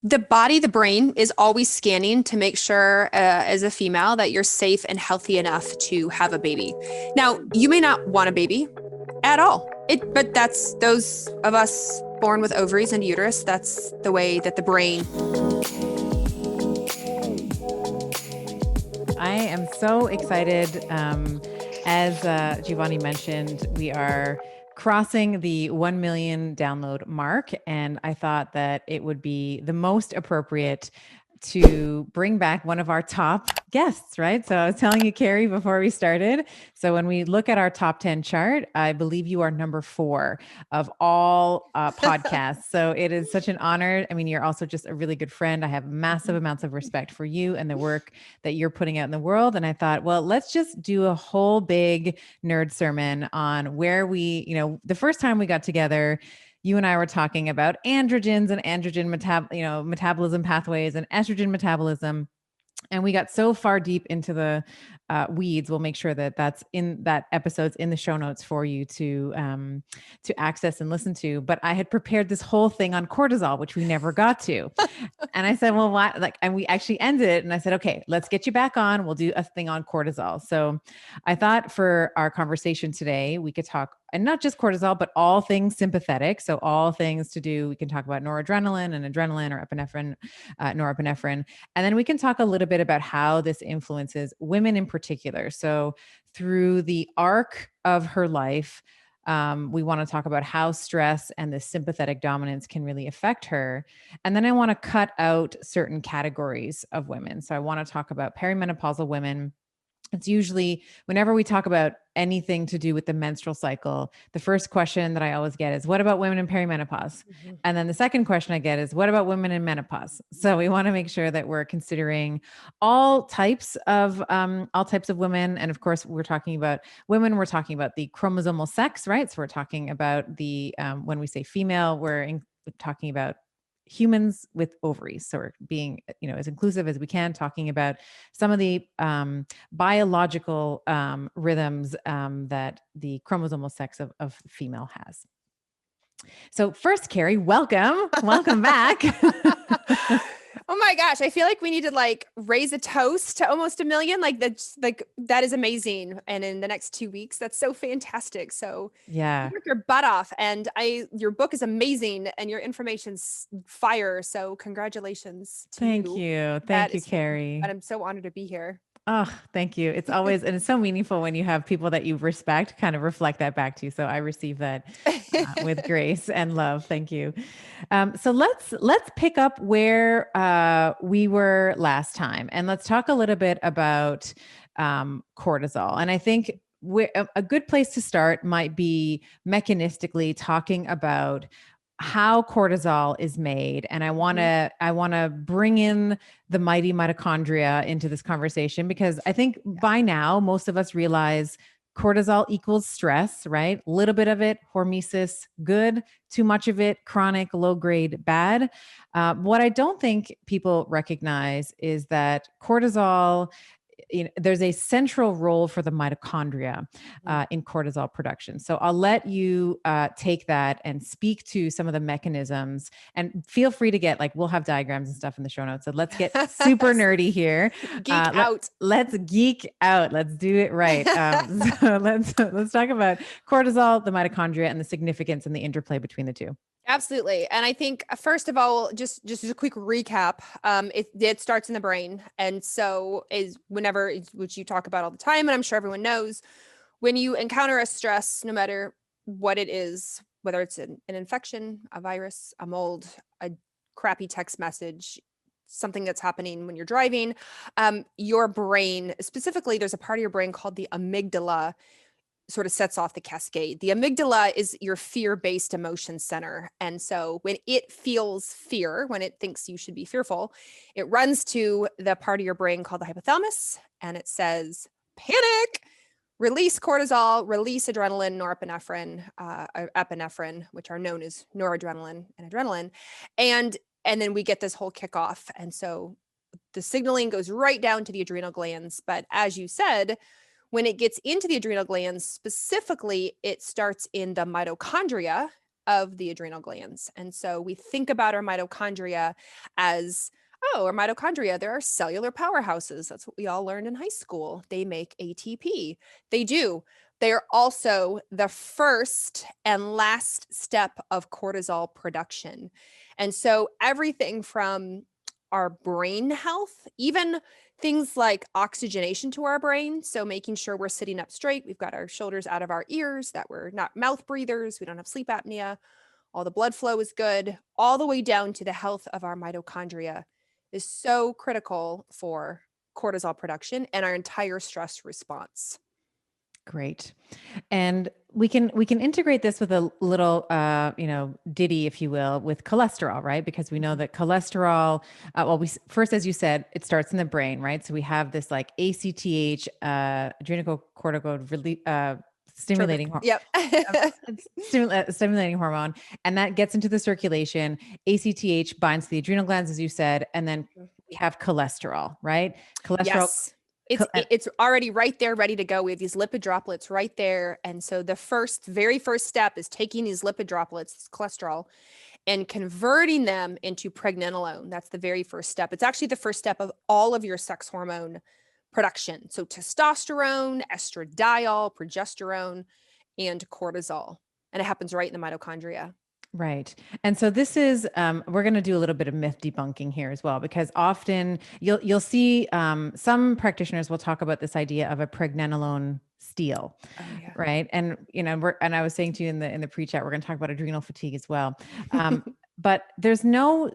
The body, the brain is always scanning to make sure, as a female, that you're safe and healthy enough to have a baby. Now, you may not want a baby at all. But that's those of us born with ovaries and uterus. That's the way that the brain. I am so excited. As Giovanni mentioned, we are crossing the 1 million download mark, and I thought that it would be the most appropriate to bring back one of our top guests, right? So I was telling you, Carrie, before we started. So when we look at our top 10 chart, I believe you are number 4 of all podcasts. So it is such an honor. I mean, you're also just a really good friend. I have massive amounts of respect for you and the work that you're putting out in the world. And I thought, well, let's just do a whole big nerd sermon on where the first time we got together, you and I were talking about androgens and androgen metabolism pathways and estrogen metabolism. And we got so far deep into the weeds. We'll make sure that episode's in the show notes for you to access and listen to. But I had prepared this whole thing on cortisol, which we never got to. And I said, well, what? And we actually ended it. And I said, okay, let's get you back on. We'll do a thing on cortisol. So I thought for our conversation today, we could talk, and not just cortisol, but all things sympathetic. So all things to do, we can talk about noradrenaline and adrenaline or epinephrine, norepinephrine. And then we can talk a little bit about how this influences women in particular. So through the arc of her life, we want to talk about how stress and the sympathetic dominance can really affect her. And then I want to cut out certain categories of women. So I want to talk about perimenopausal women. It's usually whenever we talk about anything to do with the menstrual cycle, the first question that I always get is, what about women in perimenopause? Mm-hmm. And then the second question I get is, what about women in menopause? So we want to make sure that we're considering all types of women. And of course, we're talking about women, we're talking about the chromosomal sex, right? So we're talking about when we say female, we're talking about humans with ovaries. So we're being, as inclusive as we can, talking about some of the biological rhythms that the chromosomal sex of female has. So first, Carrie, welcome back. Oh my gosh. I feel like we need to raise a toast to almost 1 million. That is amazing. And in the next 2 weeks, that's so fantastic. So yeah, you work your butt off, and your book is amazing and your information's fire. So congratulations to Thank you. you. Thank you, Carrie. And I'm so honored to be here. Oh, thank you. It's always, and it's so meaningful when you have people that you respect kind of reflect that back to you. So I receive that with grace and love. Thank you. So let's pick up where we were last time, and let's talk a little bit about cortisol. And I think a good place to start might be mechanistically talking about how cortisol is made. And I want to bring in the mighty mitochondria into this conversation, because I think by now, most of us realize cortisol equals stress, right? A little bit of it, hormesis, good. Too much of it, chronic, low grade, bad. What I don't think people recognize is that cortisol, there's a central role for the mitochondria in cortisol production. So I'll let you take that and speak to some of the mechanisms, and feel free to get we'll have diagrams and stuff in the show notes. So let's get super nerdy here. Geek out. Let's geek out. Let's do it right. So let's talk about cortisol, the mitochondria, and the significance and the interplay between the two. Absolutely. And I think, first of all, just a quick recap, it starts in the brain. And so which you talk about all the time, and I'm sure everyone knows, when you encounter a stress, no matter what it is, whether it's an infection, a virus, a mold, a crappy text message, something that's happening when you're driving, your brain, specifically, there's a part of your brain called the amygdala, sort of sets off the cascade. The amygdala is your fear-based emotion center. And so when it feels fear, when it thinks you should be fearful, it runs to the part of your brain called the hypothalamus, and it says, panic, release cortisol, release adrenaline, norepinephrine, epinephrine, which are known as noradrenaline and adrenaline. And then we get this whole kickoff. And so the signaling goes right down to the adrenal glands. But as you said, when it gets into the adrenal glands, specifically, it starts in the mitochondria, of the adrenal glands. And so we think about our mitochondria as, oh, our mitochondria, there are cellular powerhouses. That's what we all learned in high school. They make ATP. They do. They are also the first and last step of cortisol production. And so everything from our brain health, even things like oxygenation to our brain. So making sure we're sitting up straight, we've got our shoulders out of our ears, that we're not mouth breathers, we don't have sleep apnea, all the blood flow is good, all the way down to the health of our mitochondria is so critical for cortisol production and our entire stress response. Great. And we can integrate this with a little ditty, if you will, with cholesterol, right? Because we know that cholesterol, first, as you said, it starts in the brain, right? So we have this like ACTH, adrenocorticoid stimulating Terrific. Yep. stimulating hormone, and that gets into the circulation. ACTH binds to the adrenal glands, as you said, and then we have cholesterol, right? Cholesterol. Yes. It's already right there, ready to go. We have these lipid droplets right there. And so the very first step is taking these lipid droplets, cholesterol, and converting them into pregnenolone. That's the very first step. It's actually the first step of all of your sex hormone production. So testosterone, estradiol, progesterone, and cortisol. And it happens right in the mitochondria. Right. And so this is, we're going to do a little bit of myth debunking here as well, because often you'll see some practitioners will talk about this idea of a pregnenolone steal, right? And, I was saying to you in the pre-chat, we're going to talk about adrenal fatigue as well. But there's no,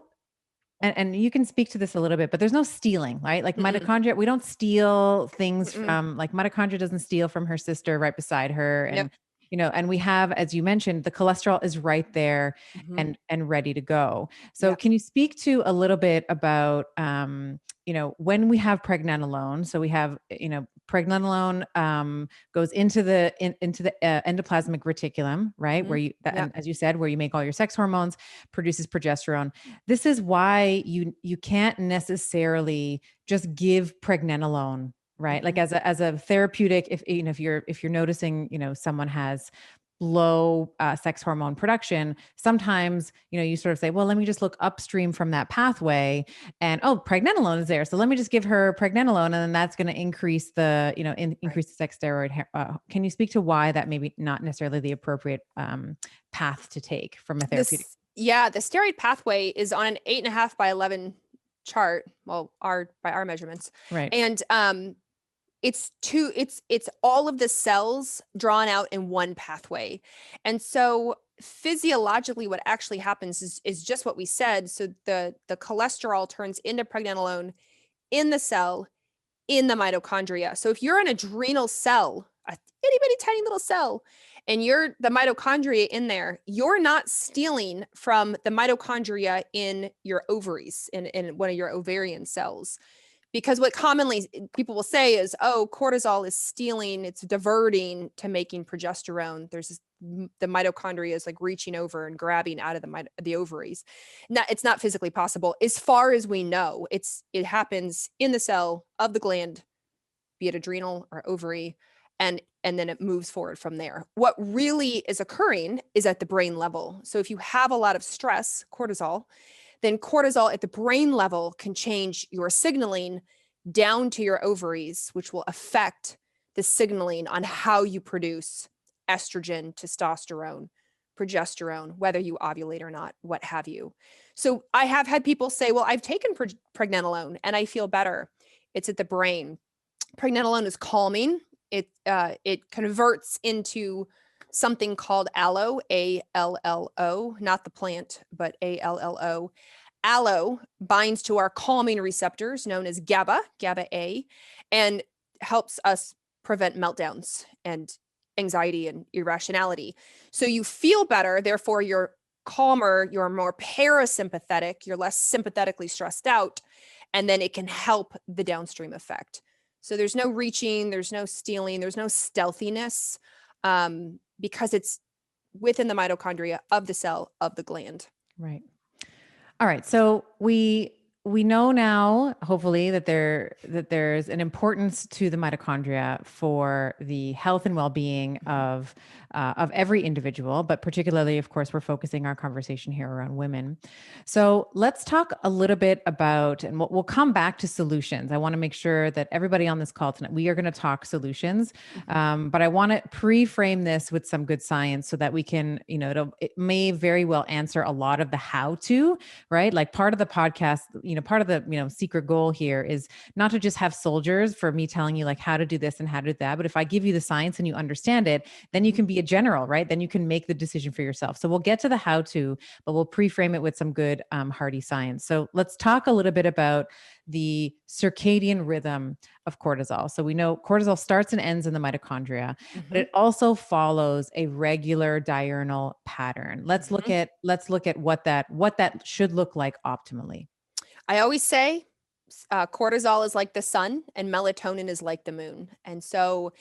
and you can speak to this a little bit, but there's no stealing, right? Like mitochondria, we don't steal things from, like mitochondria doesn't steal from her sister right beside her. And, and we have, as you mentioned, the cholesterol is right there and ready to go. So can you speak to a little bit about, when we have pregnenolone, so we have, pregnenolone goes into the endoplasmic reticulum, right? Where and as you said, where you make all your sex hormones, produces progesterone. This is why you can't necessarily just give pregnenolone, right? Like as a therapeutic, if you're noticing, someone has low sex hormone production, sometimes, you sort of say, well, let me just look upstream from that pathway and, oh, pregnenolone is there. So let me just give her pregnenolone and then that's going to increase the, increase the sex steroid. Can you speak to why that may be not necessarily the appropriate path to take from a therapeutic? The steroid pathway is on an 8.5 by 11 chart. Well, by our measurements. Right. And it's all of the cells drawn out in one pathway. And so physiologically what actually happens is just what we said. So the cholesterol turns into pregnenolone in the cell, in the mitochondria. So if you're an adrenal cell, a itty bitty tiny little cell, and you're the mitochondria in there, you're not stealing from the mitochondria in your ovaries, in one of your ovarian cells. Because what commonly people will say is, oh, cortisol is stealing, it's diverting to making progesterone. The mitochondria is like reaching over and grabbing out of the ovaries. It's not physically possible. As far as we know, it happens in the cell of the gland, be it adrenal or ovary, and then it moves forward from there. What really is occurring is at the brain level. So if you have a lot of stress, cortisol, then cortisol at the brain level can change your signaling down to your ovaries, which will affect the signaling on how you produce estrogen, testosterone, progesterone, whether you ovulate or not, what have you. So I have had people say, well, I've taken pregnenolone and I feel better. It's at the brain. Pregnenolone is calming. It converts into something called allo, ALLO, not the plant, but ALLO. Allo binds to our calming receptors known as GABA A, and helps us prevent meltdowns and anxiety and irrationality. So you feel better, therefore you're calmer, you're more parasympathetic, you're less sympathetically stressed out, and then it can help the downstream effect. So there's no reaching, there's no stealing, there's no stealthiness, because it's within the mitochondria of the cell of the gland. Right. All right. So we know now, hopefully, that there's an importance to the mitochondria for the health and well-being of of every individual, but particularly, of course, we're focusing our conversation here around women. So let's talk a little bit about, and we'll come back to solutions. I want to make sure that everybody on this call tonight, we are going to talk solutions, Mhm. but I want to pre-frame this with some good science so that we can, it may very well answer a lot of the how to, right? Like part of the podcast, part of the, secret goal here is not to just have soldiers for me telling you like how to do this and how to do that. But if I give you the science and you understand it, then you Mhm. can be a general, right? Then you can make the decision for yourself. So we'll get to the how to, but we'll pre-frame it with some good hardy science. So let's talk a little bit about the circadian rhythm of cortisol. So we know cortisol starts and ends in the mitochondria, but Mhm. it also follows a regular diurnal pattern. Mhm. Let's look at what that should look like optimally. I always say cortisol is like the sun and melatonin is like the moon. And so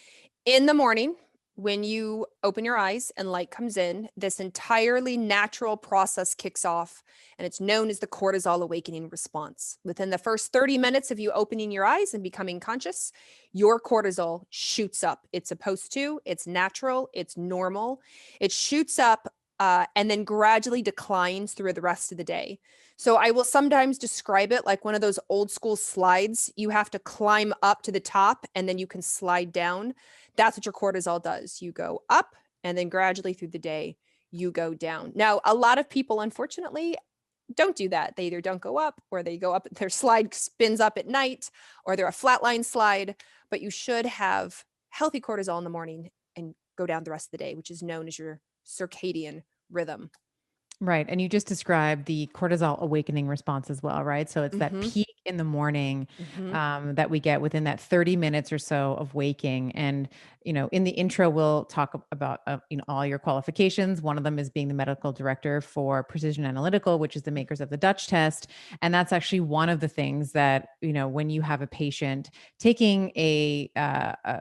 in the morning, when you open your eyes and light comes in, this entirely natural process kicks off, and it's known as the cortisol awakening response. Within the first 30 minutes of you opening your eyes and becoming conscious, your cortisol shoots up. It's supposed to, it's natural, it's normal. It shoots up and then gradually declines through the rest of the day. So I will sometimes describe it like one of those old school slides. You have to climb up to the top and then you can slide down. That's what your cortisol does. You go up and then gradually through the day, you go down. Now, a lot of people, unfortunately, don't do that. They either don't go up or they go up, their slide spins up at night or they're a flatline slide, but you should have healthy cortisol in the morning and go down the rest of the day, which is known as your circadian rhythm. Right. And you just described the cortisol awakening response as well, right? So it's that Mhm. peak in the morning Mhm. that we get within that 30 minutes or so of waking. And, in the intro, we'll talk about, all your qualifications. One of them is being the medical director for Precision Analytical, which is the makers of the Dutch test. And that's actually one of the things that, when you have a patient taking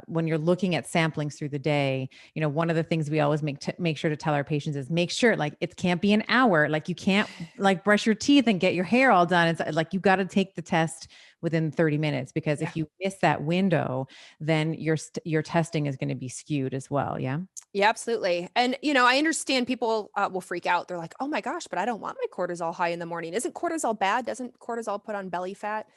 when you're looking at samplings through the day, one of the things we always make sure to tell our patients is make sure like it can't be an hour. Like you can't like brush your teeth and get your hair all done. It's like you got to take the test within 30 minutes because Yeah. if you miss that window, then your testing is going to be skewed as well. Yeah. Yeah, absolutely. And, I understand people will freak out. They're like, oh my gosh, but I don't want my cortisol high in the morning. Isn't cortisol bad? Doesn't cortisol put on belly fat?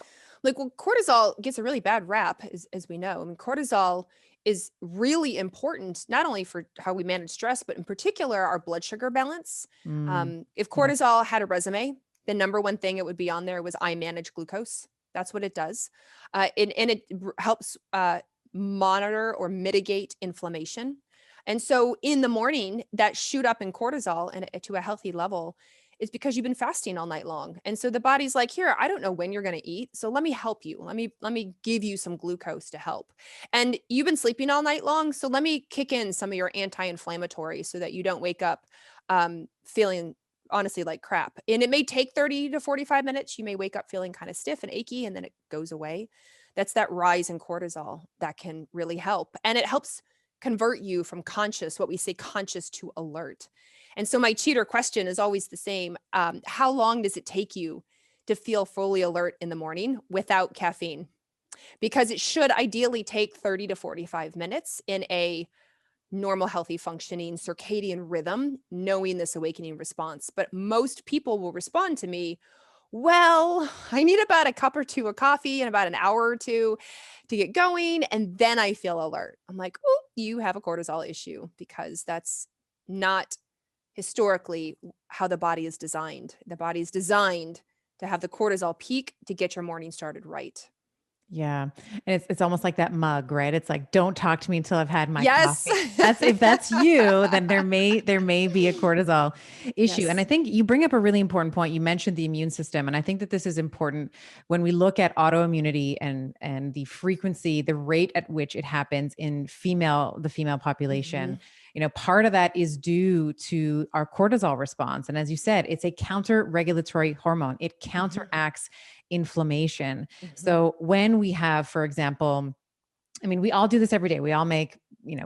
Like, well, cortisol gets a really bad rap, as we know. I mean, cortisol is really important, not only for how we manage stress, but in particular, our blood sugar balance. Mm, If yes. cortisol had a resume, the number one thing it would be on there was I manage glucose. That's what it does. And it helps monitor or mitigate inflammation. And so in the morning, that shoot up in cortisol and to a healthy level is because you've been fasting all night long. And so the body's like, here, I don't know when you're going to eat. So let me help you. Let me give you some glucose to help. And you've been sleeping all night long. So let me kick in some of your anti-inflammatory so that you don't wake up feeling honestly like crap. And it may take 30 to 45 minutes. You may wake up feeling kind of stiff and achy and then it goes away. That's that rise in cortisol that can really help. And it helps convert you from conscious, what we say conscious to alert. And so my cheater question is always the same. How long does it take you to feel fully alert in the morning without caffeine? Because it should ideally take 30 to 45 minutes in a normal, healthy, functioning circadian rhythm, knowing this awakening response. But most people will respond to me, well, I need about a cup or two of coffee and about an hour or two to get going. And then I feel alert. I'm like, oh, you have a cortisol issue because that's not historically how the body is designed. The body is designed to have the cortisol peak to get your morning started right. Yeah. And it's almost like that mug, right? It's like, don't talk to me until I've had my Yes. coffee. That's if that's you, then there may be a cortisol issue. And I Yes. think you bring up a really important point. You mentioned the immune system. And I think that this is important when we look at autoimmunity and the frequency, the rate at which it happens in the female Mhm. population. Part of that is due to our cortisol response. And as you said, it's a counter regulatory hormone. It Mhm. counteracts inflammation. Mhm. So when we have, for example, I mean, we all do this every day. We all make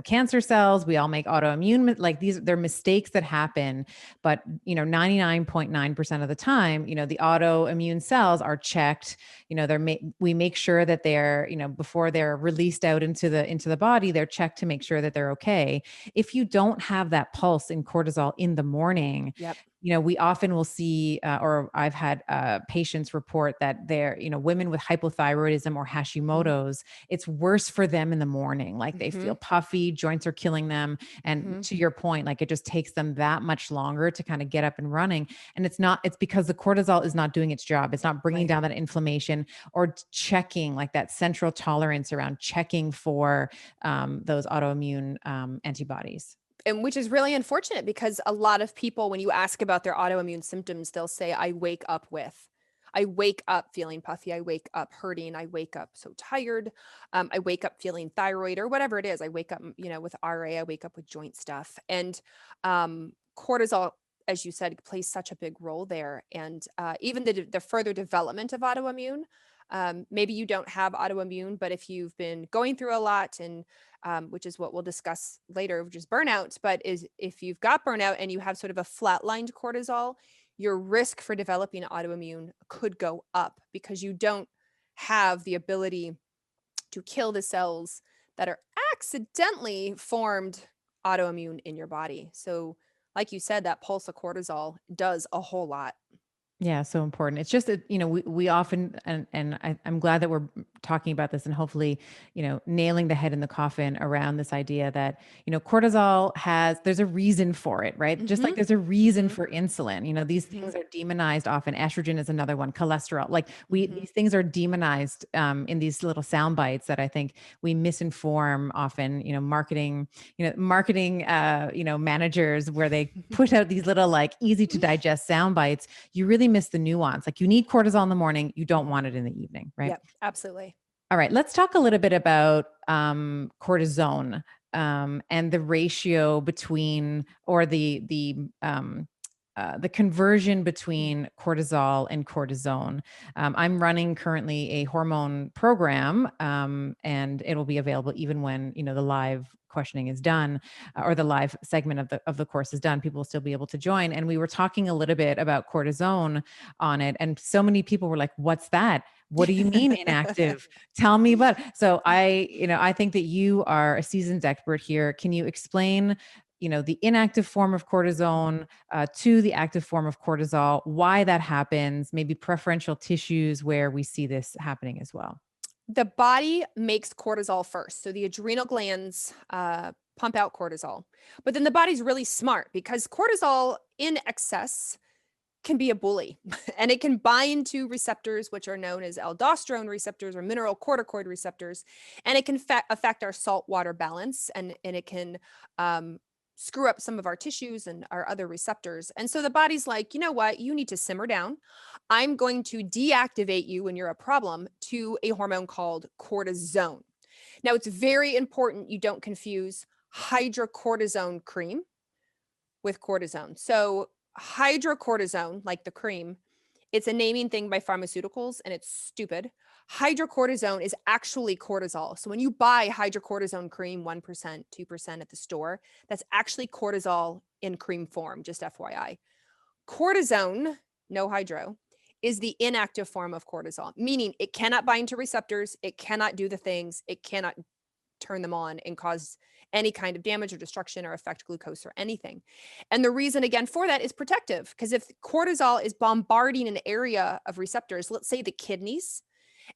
cancer cells. We all make autoimmune, like they're mistakes that happen. But, 99.9% of the time, the autoimmune cells are checked. We make sure that they're, before they're released out into the body, they're checked to make sure that they're okay. If you don't have that pulse in cortisol in the morning, Yep. we often will see, or I've had patients report that they're, women with hypothyroidism or Hashimoto's, it's worse for them in the morning. Like they feel puffy, joints are killing them. And to your point, like it just takes them that much longer to kind of get up and running. And it's because the cortisol is not doing its job. It's not bringing down that inflammation or checking, like that central tolerance around checking for those autoimmune antibodies. And which is really unfortunate because a lot of people, when you ask about their autoimmune symptoms, they'll say, I wake up feeling puffy. I wake up hurting. I wake up so tired. I wake up feeling thyroid or whatever it is. I wake up, with RA. I wake up with joint stuff. And cortisol, as you said, plays such a big role there. And even the further development of autoimmune, maybe you don't have autoimmune, but if you've been going through a lot and which is what we'll discuss later, which is burnout, but if you've got burnout and you have sort of a flatlined cortisol, your risk for developing autoimmune could go up because you don't have the ability to kill the cells that are accidentally formed autoimmune in your body. So like you said, that pulse of cortisol does a whole lot. Yeah, so important. It's just that, we often, and I'm glad that we're talking about this and hopefully, nailing the head in the coffin around this idea that, cortisol there's a reason for it, right? Just like there's a reason for insulin. These things are demonized often. Estrogen is another one, cholesterol. Like these things are demonized in these little sound bites that I think we misinform often, marketing, managers where they put out these little like easy to digest sound bites. You really miss the nuance. Like you need cortisol in the morning. You don't want it in the evening, right? Yep, absolutely. All right. Let's talk a little bit about cortisone and the ratio between, or the conversion between cortisol and cortisone. I'm running currently a hormone program, and it'll be available even when the live questioning is done, or the live segment of the course is done. People will still be able to join. And we were talking a little bit about cortisone on it, and so many people were like, "What's that? What do you mean inactive? Tell me about." So I think that you are a seasoned expert here. Can you explain, the inactive form of cortisone to the active form of cortisol, why that happens, maybe preferential tissues where we see this happening as well? The body makes cortisol first. So the adrenal glands pump out cortisol. But then the body's really smart because cortisol in excess can be a bully and it can bind to receptors, which are known as aldosterone receptors or mineralocorticoid receptors. And it can affect our salt water balance, and it can screw up some of our tissues and our other receptors. And so the body's like, you know what? You need to simmer down. I'm going to deactivate you when you're a problem to a hormone called cortisone. Now, it's very important you don't confuse hydrocortisone cream with cortisone. So hydrocortisone, like the cream, it's a naming thing by pharmaceuticals and it's stupid. Hydrocortisone is actually cortisol. So when you buy hydrocortisone cream, 1%, 2% at the store, that's actually cortisol in cream form, just FYI. Cortisone, no hydro, is the inactive form of cortisol, meaning it cannot bind to receptors, it cannot do the things, it cannot turn them on and cause any kind of damage or destruction or affect glucose or anything. And the reason again for that is protective, because if cortisol is bombarding an area of receptors, let's say the kidneys,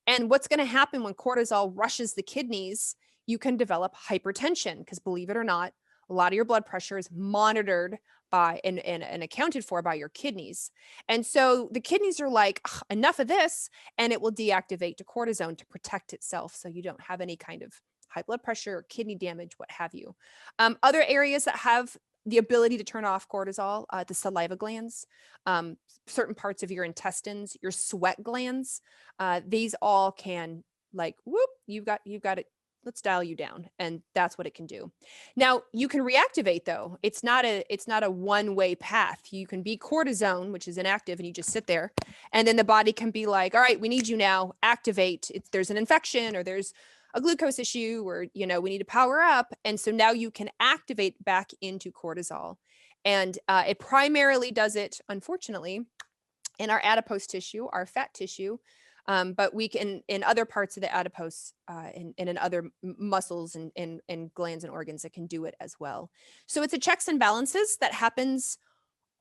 and what's going to happen when cortisol rushes the kidneys, you can develop hypertension, because believe it or not, a lot of your blood pressure is monitored by and accounted for by your kidneys. And so the kidneys are like, enough of this, and it will deactivate to cortisone to protect itself so you don't have any kind of high blood pressure, kidney damage, what have you. Other areas that have the ability to turn off cortisol, the saliva glands, certain parts of your intestines, your sweat glands, these all can like, whoop, you've got it. Let's dial you down. And that's what it can do. Now you can reactivate though. It's not a one-way path. You can be cortisone, which is inactive, and you just sit there. And then the body can be like, all right, we need you now, activate. There's an infection or there's a glucose issue, or, we need to power up. And so now you can activate back into cortisol. And it primarily does it, unfortunately, in our adipose tissue, our fat tissue. But we can, in other parts of the adipose, and in other muscles and glands and organs, that can do it as well. So it's a checks and balances that happens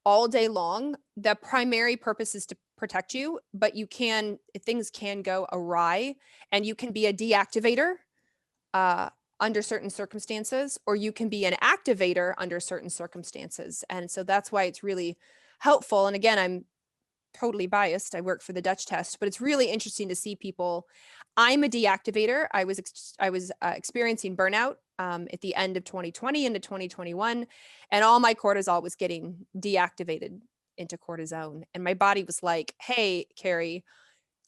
all day long. The primary purpose is to protect you, but things can go awry, and you can be a deactivator under certain circumstances, or you can be an activator under certain circumstances. And so that's why it's really helpful. And again, I'm totally biased. I work for the Dutch test, but it's really interesting to see people. I'm a deactivator. I was experiencing burnout at the end of 2020 into 2021, and all my cortisol was getting deactivated into cortisone. And my body was like, "Hey, Carrie,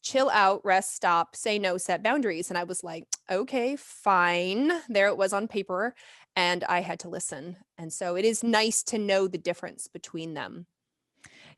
chill out, rest, stop, say no, set boundaries." And I was like, "Okay, fine." There it was on paper, and I had to listen. And so it is nice to know the difference between them.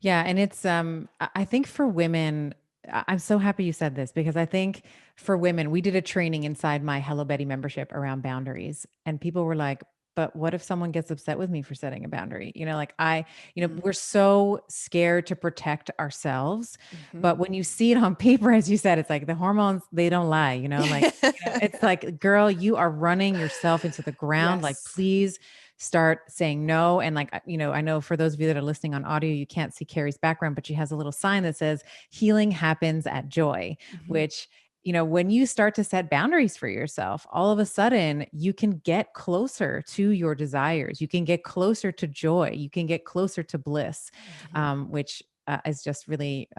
Yeah, and it's I think for women, I'm so happy you said this, because I think for women, we did a training inside my Hello Betty membership around boundaries, and people were like, "But what if someone gets upset with me for setting a boundary?" We're so scared to protect ourselves, Mhm. but when you see it on paper, as you said, it's like the hormones, they don't lie, it's like, girl, you are running yourself into the ground. Like, Yes. please start saying no. And like, I know for those of you that are listening on audio, you can't see Carrie's background, but she has a little sign that says healing happens at joy, Mhm. which, when you start to set boundaries for yourself, all of a sudden you can get closer to your desires. You can get closer to joy. You can get closer to bliss, Mhm. which is just really,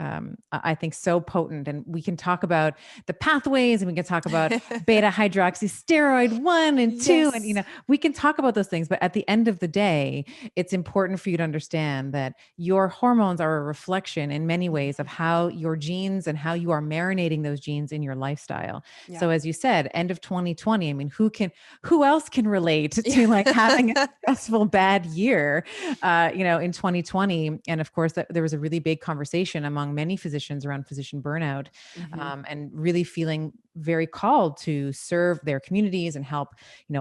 I think, so potent. And we can talk about the pathways, and we can talk about beta hydroxysteroid 1 and 2. And, Yes. we can talk about those things. But at the end of the day, it's important for you to understand that your hormones are a reflection in many ways of Mhm. how your genes and how you are marinating those genes in your lifestyle. Yeah. So as you said, end of 2020, I mean, who else can relate to like having a Yeah. stressful bad year, in 2020? And of course, there was a really big conversation among many physicians around physician burnout, Mhm. and really feeling very called to serve their communities and help,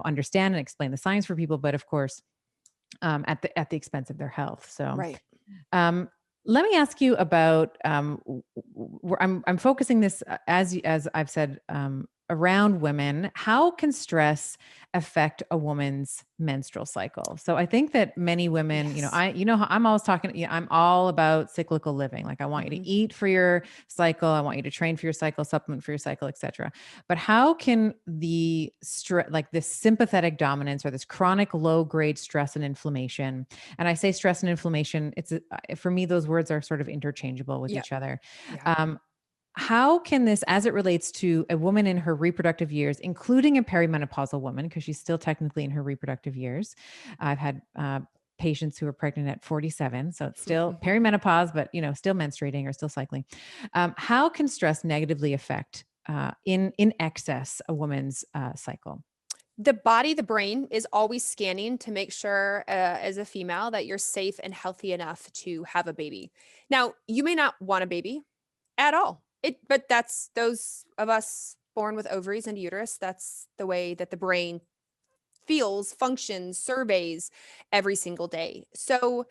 understand and explain the science for people. But of course, at the expense of their health. So, Right. um, let me ask you about. I'm focusing this, as I've said, around women. How can stress affect a woman's menstrual cycle? So I think that many women, Yes. how I'm always talking. I'm all about cyclical living. Like, I want you to Mhm. eat for your cycle. I want you to train for your cycle, supplement for your cycle, etc. But how can like this sympathetic dominance, or this chronic low grade stress and inflammation? And I say stress and inflammation, for me, those words are sort of interchangeable with Yeah. each other. Yeah. Um, how can this, as it relates to a woman in her reproductive years, including a perimenopausal woman, because she's still technically in her reproductive years? I've had patients who are pregnant at 47, so it's still Mhm. perimenopause, but still menstruating or still cycling. How can stress negatively affect, in excess, a woman's cycle? The body, the brain is always scanning to make sure, as a female, that you're safe and healthy enough to have a baby. Now, you may not want a baby at all. But that's those of us born with ovaries and uterus. That's the way that the brain feels, functions, surveys every single day. So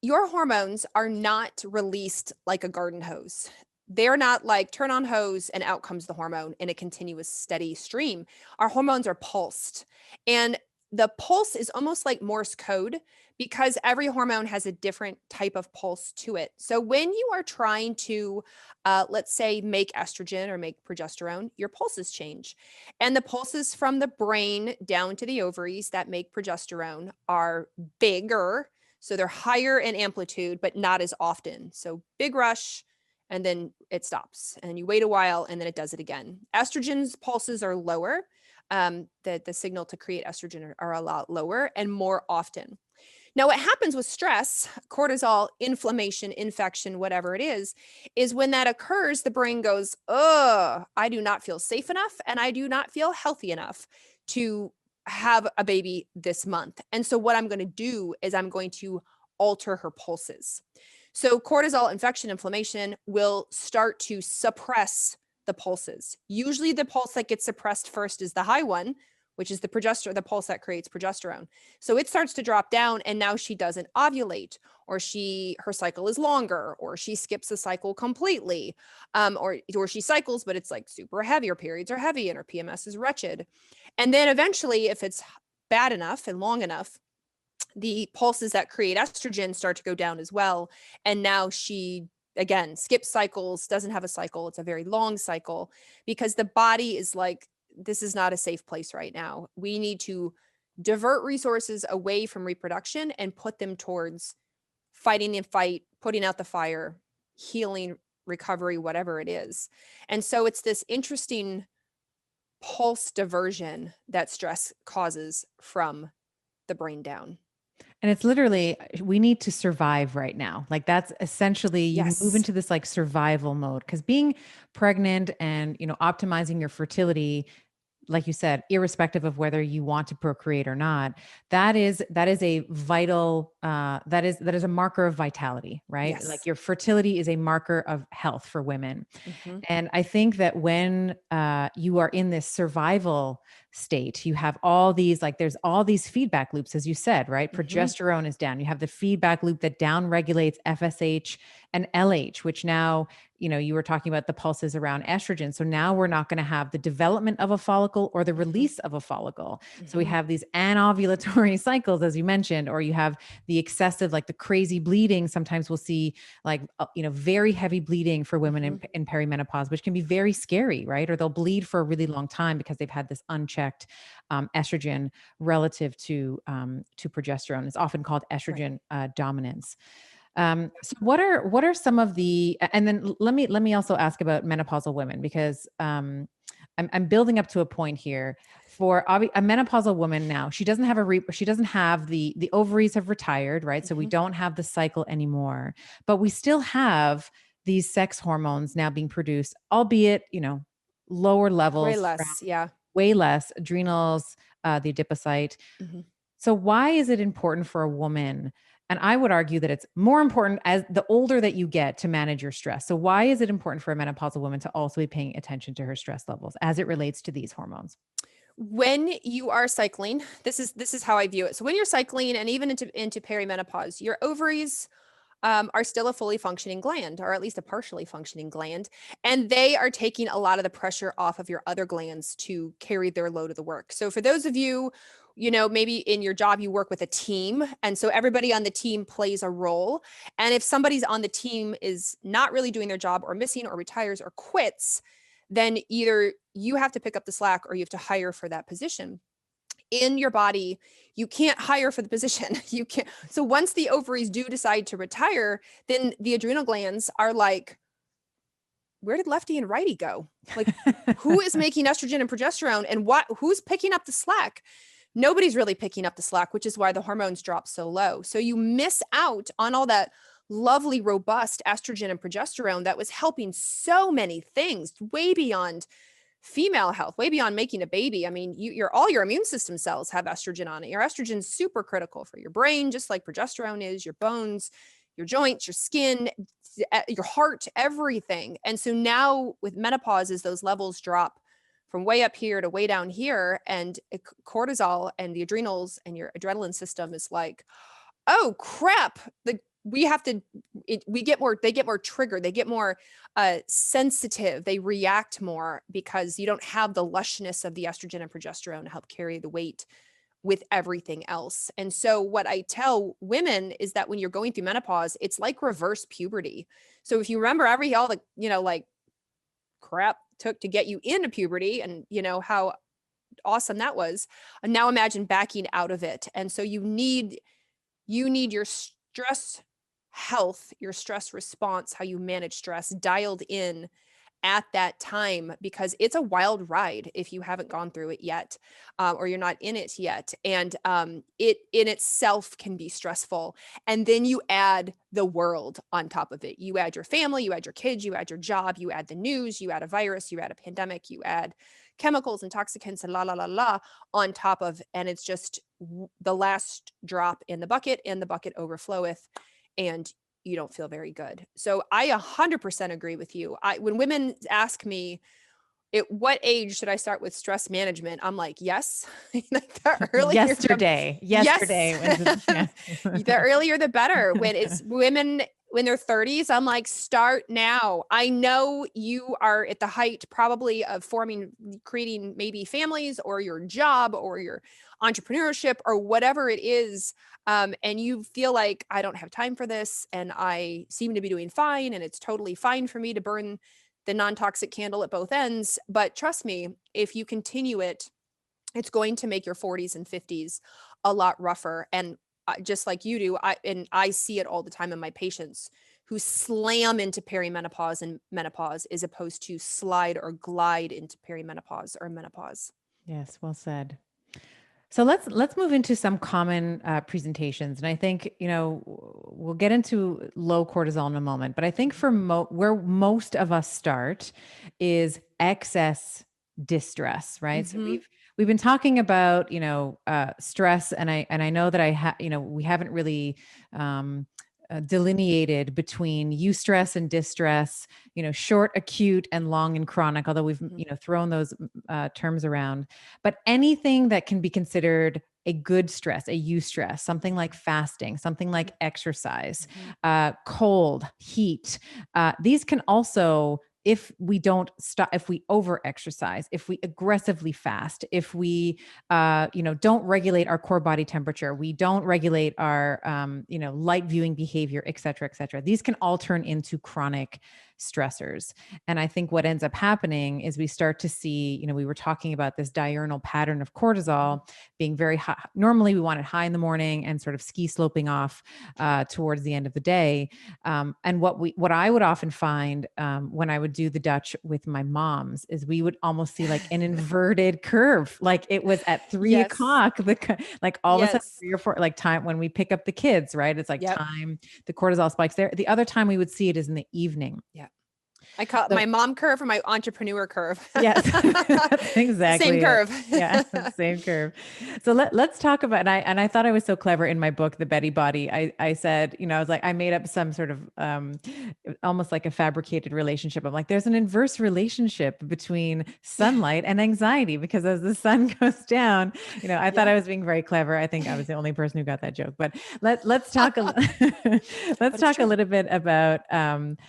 your hormones are not released like a garden hose. They're not like turn on hose and out comes the hormone in a continuous steady stream. Our hormones are pulsed. And the pulse is almost like Morse code, because every hormone has a different type of pulse to it. So when you are trying to, let's say, make estrogen or make progesterone, your pulses change. And the pulses from the brain down to the ovaries that make progesterone are bigger, so they're higher in amplitude, but not as often. So big rush, and then it stops. And then you wait a while, and then it does it again. Estrogen's pulses are lower. The signal to create estrogen are a lot lower and more often. Now, what happens with stress, cortisol, inflammation, infection, whatever it is when that occurs, the brain goes, "Oh, I do not feel safe enough, and I do not feel healthy enough to have a baby this month." And so what I'm going to do is I'm going to alter her pulses. So cortisol, infection, inflammation will start to suppress the pulses. Usually the pulse that gets suppressed first is the high one, which is the pulse that creates progesterone. So it starts to drop down, and now she doesn't ovulate, or her cycle is longer, or she skips the cycle completely, or she cycles, but it's like super heavy, her periods are heavy and her PMS is wretched. And then eventually, if it's bad enough and long enough, the pulses that create estrogen start to go down as well. And now she, again, skips cycles, doesn't have a cycle. It's a very long cycle, because the body is like, this is not a safe place right now. We need to divert resources away from reproduction and put them towards fighting the fight, putting out the fire, healing, recovery, whatever it is. And so it's this interesting pulse diversion that stress causes from the brain down. And it's literally, we need to survive right now. Like that's essentially, you move Yes. into this like survival mode, because being pregnant and, optimizing your fertility, like you said, irrespective of whether you want to procreate or not, that is a vital, that is a marker of vitality, right? Like Yes. your fertility is a marker of health for women. Mhm. And I think that when you are in this survival state, you have all these, like, there's all these feedback loops, as you said, right? Mhm. Progesterone is down. You have the feedback loop that down regulates FSH and LH, which now, you were talking about the pulses around estrogen. So now we're not going to have the development of a follicle or the Mhm. release of a follicle. So we Mhm. have these anovulatory cycles, as you mentioned, or you have the excessive, like the crazy bleeding. Sometimes we'll see like, very heavy bleeding for women Mhm. in perimenopause, which can be very scary, right? Or they'll bleed for a really long time because they've had this unchecked estrogen relative to progesterone. It's often called Right. estrogen dominance. So what are some of the, and then let me also ask about menopausal women, because I'm building up to a point here for a menopausal woman. Now she doesn't have she doesn't have the ovaries have retired, right? So we Mhm. don't have the cycle anymore, but we still have these sex hormones now being produced, albeit, lower Way levels, from less. Yeah. way less adrenals, the adipocyte. Mhm. So why is it important for a woman? And I would argue that it's more important as the older that you get to manage your stress. So why is it important for a menopausal woman to also be paying attention to her stress levels as it relates to these hormones? When you are cycling, this is how I view it. So when you're cycling, and even into perimenopause, your ovaries are still a fully functioning gland, or at least a partially functioning gland. And they are taking a lot of the pressure off of your other glands to carry their load of the work. So for those of you, maybe in your job, you work with a team. And so everybody on the team plays a role. And if somebody's on the team is not really doing their job, or missing, or retires, or quits, then either you have to pick up the slack, or you have to hire for that position. In your body, you can't hire for the position. You can't. So once the ovaries do decide to retire, then the adrenal glands are like, where did lefty and righty go? Like, who is making estrogen and progesterone, and who's picking up the slack? Nobody's really picking up the slack, which is why the hormones drop so low. So you miss out on all that lovely, robust estrogen and progesterone that was helping so many things, way beyond female health, way beyond making a baby. I mean, all your immune system cells have estrogen on it. Your estrogen's super critical for your brain, just like progesterone is, your bones, your joints, your skin, your heart, everything. And so now with menopause, as those levels drop from way up here to way down here, and cortisol and the adrenals and your adrenaline system is like, oh crap, we have to we get more they get more triggered, they get more sensitive, they react more, because you don't have the lushness of the estrogen and progesterone to help carry the weight with everything else. And so what I tell women is that when you're going through menopause, it's like reverse puberty. So if you remember all the like crap took to get you into puberty, and how awesome that was, and now imagine backing out of it. And so you need your stress health, your stress response, how you manage stress dialed in at that time, because it's a wild ride if you haven't gone through it yet, or you're not in it yet. And it in itself can be stressful. And then you add the world on top of it. You add your family, you add your kids, you add your job, you add the news, you add a virus, you add a pandemic, you add chemicals, intoxicants, and la la la la on top of, and it's just the last drop in the bucket, and the bucket overfloweth, and you don't feel very good. So I 100% agree with you. When women ask me, at what age should I start with stress management? I'm like, yes. Like the earlier yes. Yesterday. Yeah. The earlier the better. When it's women when they're 30s, I'm like, start now. I know you are at the height probably of creating maybe families or your job or your entrepreneurship or whatever it is. And you feel like I don't have time for this and I seem to be doing fine and it's totally fine for me to burn the non-toxic candle at both ends. But trust me, if you continue it, it's going to make your 40s and 50s a lot rougher. And just like you do, I see it all the time in my patients who slam into perimenopause and menopause as opposed to slide or glide into perimenopause or menopause. Yes, well said. So let's move into some common presentations, and I think we'll get into low cortisol in a moment. But I think for where most of us start is excess distress, right? So Mm-hmm. we've been talking about stress, and I know that we haven't really delineated between eustress and distress, short, acute, and long and chronic, although we've, thrown those terms around. But anything that can be considered a good stress, a eustress, something like fasting, something like exercise, cold, heat, these can also, if we don't stop, if we over exercise, if we aggressively fast, if we, don't regulate our core body temperature, we don't regulate our, light viewing behavior, et cetera, these can all turn into chronic stressors. And I think what ends up happening is we start to see, we were talking about this diurnal pattern of cortisol being very high. Normally we want it high in the morning and sort of ski sloping off towards the end of the day. And what I would often find when I would do the Dutch with my moms is we would almost see like an inverted curve. Like it was at 3:00, like all of a sudden 3 or 4, like time when we pick up the kids, right? It's like time, the cortisol spikes there. The other time we would see it is in the evening. Yeah. I call it my mom curve or my entrepreneur curve. Yes, exactly. Same curve. Yeah, same curve. So let's talk about, and I thought I was so clever in my book, The Betty Body. I said, I was like, I made up some sort of almost like a fabricated relationship. I'm like, there's an inverse relationship between sunlight and anxiety, because as the sun goes down, I thought I was being very clever. I think I was the only person who got that joke. But let's talk let's talk a little bit about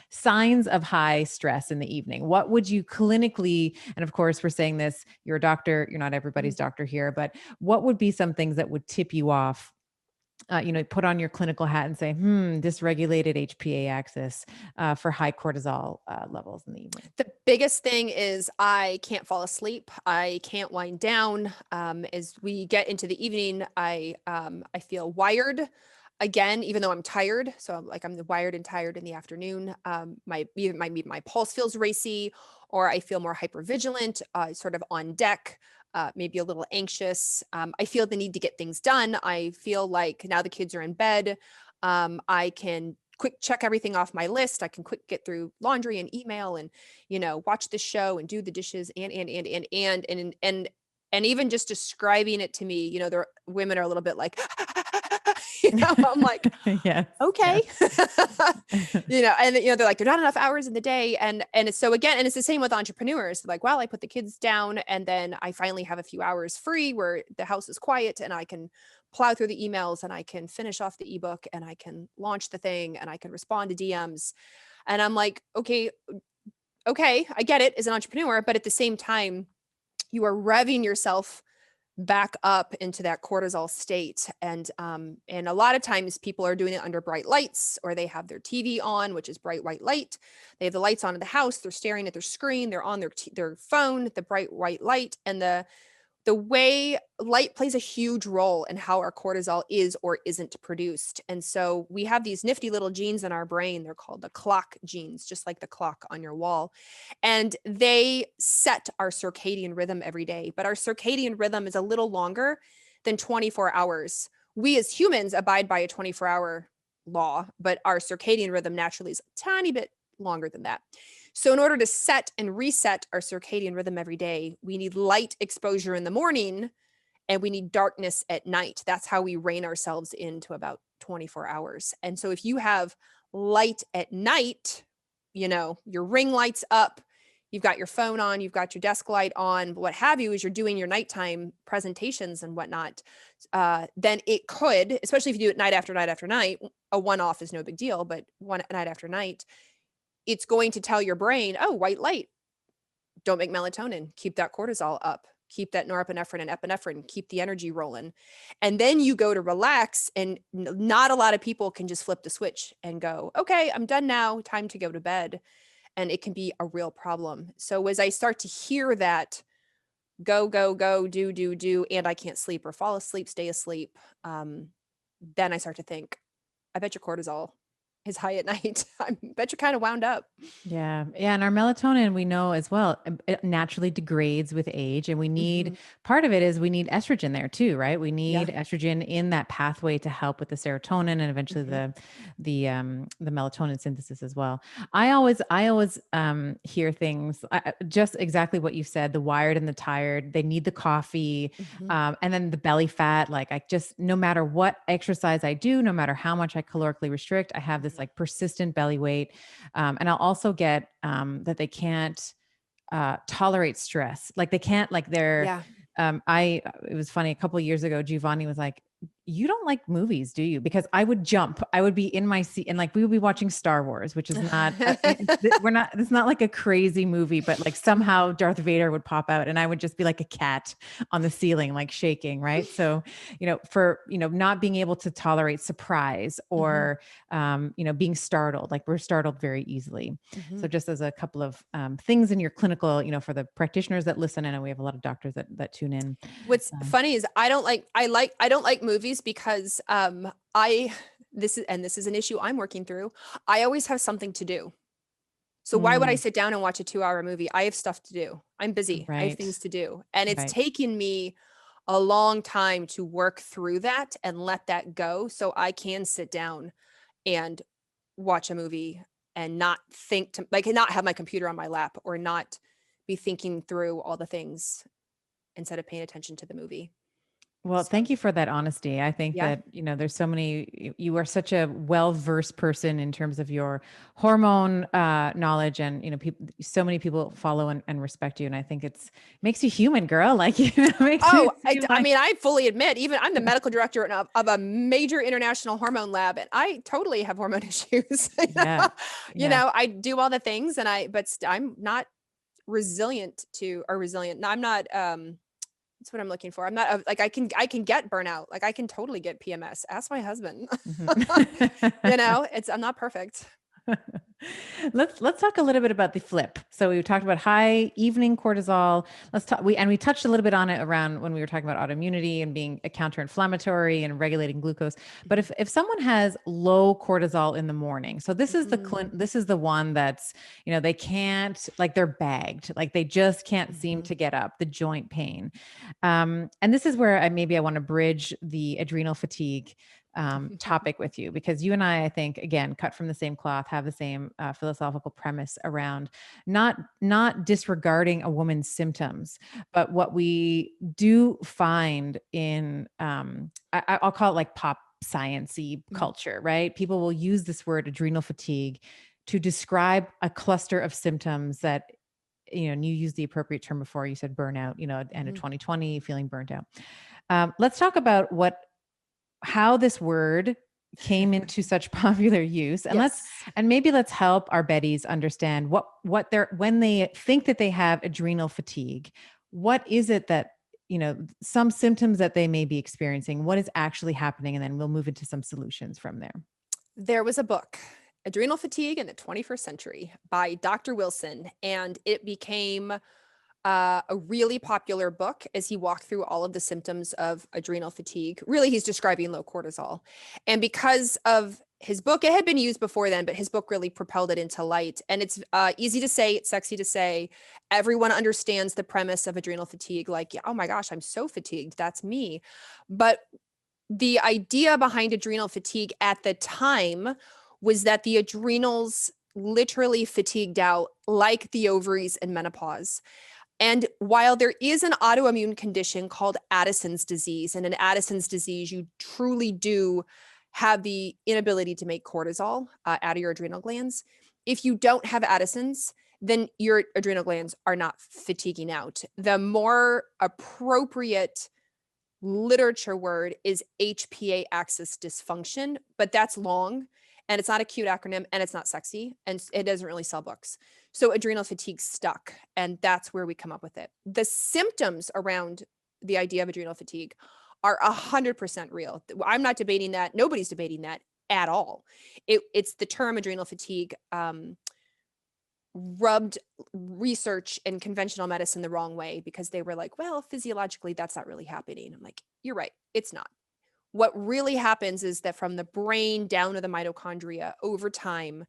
signs of high stress in the evening. What would you clinically, and of course we're saying this, you're a doctor, you're not everybody's doctor here, but what would be some things that would tip you off, put on your clinical hat and say, dysregulated HPA axis for high cortisol levels in the evening? The biggest thing is I can't fall asleep. I can't wind down. As we get into the evening, I feel wired again, even though I'm tired. So I'm wired and tired in the afternoon. My pulse feels racy, or I feel more hypervigilant, sort of on deck, maybe a little anxious. I feel the need to get things done. I feel like now the kids are in bed, I can quick check everything off my list. I can quick get through laundry and email and, watch the show and do the dishes and even just describing it to me, the women are a little bit like, I'm like, yes, okay. And they're like, there are not enough hours in the day. And so again, and it's the same with entrepreneurs. Like, well, I put the kids down and then I finally have a few hours free where the house is quiet and I can plow through the emails and I can finish off the ebook and I can launch the thing and I can respond to DMs. And I'm like, okay, I get it as an entrepreneur, but at the same time, you are revving yourself back up into that cortisol state. And a lot of times people are doing it under bright lights, or they have their TV on, which is bright white light. They have the lights on in the house. They're staring at their screen. They're on their phone, the bright white light. And the way light plays a huge role in how our cortisol is or isn't produced. And so we have these nifty little genes in our brain. They're called the clock genes, just like the clock on your wall. And they set our circadian rhythm every day. But our circadian rhythm is a little longer than 24 hours. We as humans abide by a 24-hour law, but our circadian rhythm naturally is a tiny bit longer than that. So in order to set and reset our circadian rhythm every day, we need light exposure in the morning and we need darkness at night. That's how we rein ourselves into about 24 hours. And so if you have light at night, your ring lights up, you've got your phone on, you've got your desk light on, what have you, as you're doing your nighttime presentations and whatnot, then it could, especially if you do it night after night after night, a one-off is no big deal, but one night after night, it's going to tell your brain, oh, white light, don't make melatonin, keep that cortisol up, keep that norepinephrine and epinephrine, keep the energy rolling. And then you go to relax, and not a lot of people can just flip the switch and go, okay, I'm done now, time to go to bed. And it can be a real problem. So as I start to hear that go, go, go, do, and I can't sleep or fall asleep, stay asleep, then I start to think, I bet your cortisol is high at night. I bet you're kind of wound up. Yeah. Yeah. And our melatonin, we know as well, it naturally degrades with age. And we need, Mhm. part of it is we need estrogen there too, right? We Yeah. need estrogen in that pathway to help with the serotonin and eventually Mhm. the melatonin synthesis as well. I always hear things just exactly what you said, the wired and the tired, they need the coffee, Mhm. and then the belly fat. Like I just, no matter what exercise I do, no matter how much I calorically restrict, I have this Mhm. like persistent belly weight. And I'll also get that they can't tolerate stress. Like they can't, like they're, Yeah. it was funny. A couple of years ago, Giovanni was like, you don't like movies, do you? Because I would jump, I would be in my seat and like, we would be watching Star Wars, which is not, we're not, it's not like a crazy movie, but like somehow Darth Vader would pop out and I would just be like a cat on the ceiling, like shaking. Right. So, for, not being able to tolerate surprise Mhm. or, being startled, like we're startled very easily. So Mhm. just as a couple of things in your clinical, for the practitioners that listen, I know we have a lot of doctors that tune in. What's Um, funny is I don't like movies because I this is an issue I'm working through. I always have something to do. So why would I mm, sit down and watch a 2-hour movie? I have stuff to do. I'm busy. I have right, things to do. And it's right. taken me a long time to work through that and let that go so I can sit down and watch a movie and not think to like not have my computer on my lap or not be thinking through all the things instead of paying attention to the movie. Well, So, thank you for that honesty. I think yeah. that, there's so many, you are such a well-versed person in terms of your hormone knowledge and, people, so many people follow and respect you. And I think makes you human, girl. Like, makes you Oh, seem I like, mean, I fully admit, even I'm the medical director of a major international hormone lab, and I totally have hormone issues. yeah, yeah. I do all the things, and I'm not resilient. No, I'm not. That's what I'm looking for. I'm not like I can get burnout. Like I can totally get PMS. Ask my husband. Mhm. I'm not perfect. Let's talk a little bit about the flip. So we talked about high evening cortisol. We touched a little bit on it around when we were talking about autoimmunity and being a counter-inflammatory and regulating glucose. But Mhm. if someone has low cortisol in the morning, so Mhm. this is the one that's, they can't, like they're bagged, like they just can't seem Mhm. to get up, the joint pain. And this is where I want to bridge the adrenal fatigue topic with you, because you and I think, again, cut from the same cloth, have the same philosophical premise around not disregarding a woman's symptoms, but what we do find in I'll call it like pop science-y Mhm. culture, right? People will use this word adrenal fatigue to describe a cluster of symptoms that, and you used the appropriate term before. You said burnout, end of Mhm. 2020, feeling burnt out. Let's talk about how this word came into such popular use, and Yes. maybe let's help our Bettys understand what they're, when they think that they have adrenal fatigue, what is it that, some symptoms that they may be experiencing, what is actually happening, and then we'll move into some solutions from there. There was a book, Adrenal Fatigue in the 21st Century by Dr. Wilson, and it became a really popular book as he walked through all of the symptoms of adrenal fatigue. Really, he's describing low cortisol. And because of his book, it had been used before then, but his book really propelled it into light. And it's easy to say, it's sexy to say. Everyone understands the premise of adrenal fatigue, like, oh my gosh, I'm so fatigued. That's me. But the idea behind adrenal fatigue at the time was that the adrenals literally fatigued out like the ovaries in menopause. And while there is an autoimmune condition called Addison's disease, and in Addison's disease, you truly do have the inability to make cortisol out of your adrenal glands. If you don't have addisons, then your adrenal glands are not fatiguing out. The more appropriate literature word is HPA axis dysfunction, but that's long and it's not a cute acronym and it's not sexy and it doesn't really sell books. So adrenal fatigue stuck, and that's where we come up with it. The symptoms around the idea of adrenal fatigue are 100% real. I'm not debating that. Nobody's debating that at all. It's the term adrenal fatigue rubbed research and conventional medicine the wrong way because they were like, well, physiologically, that's not really happening. I'm like, you're right. It's not. What really happens is that from the brain down to the mitochondria over time,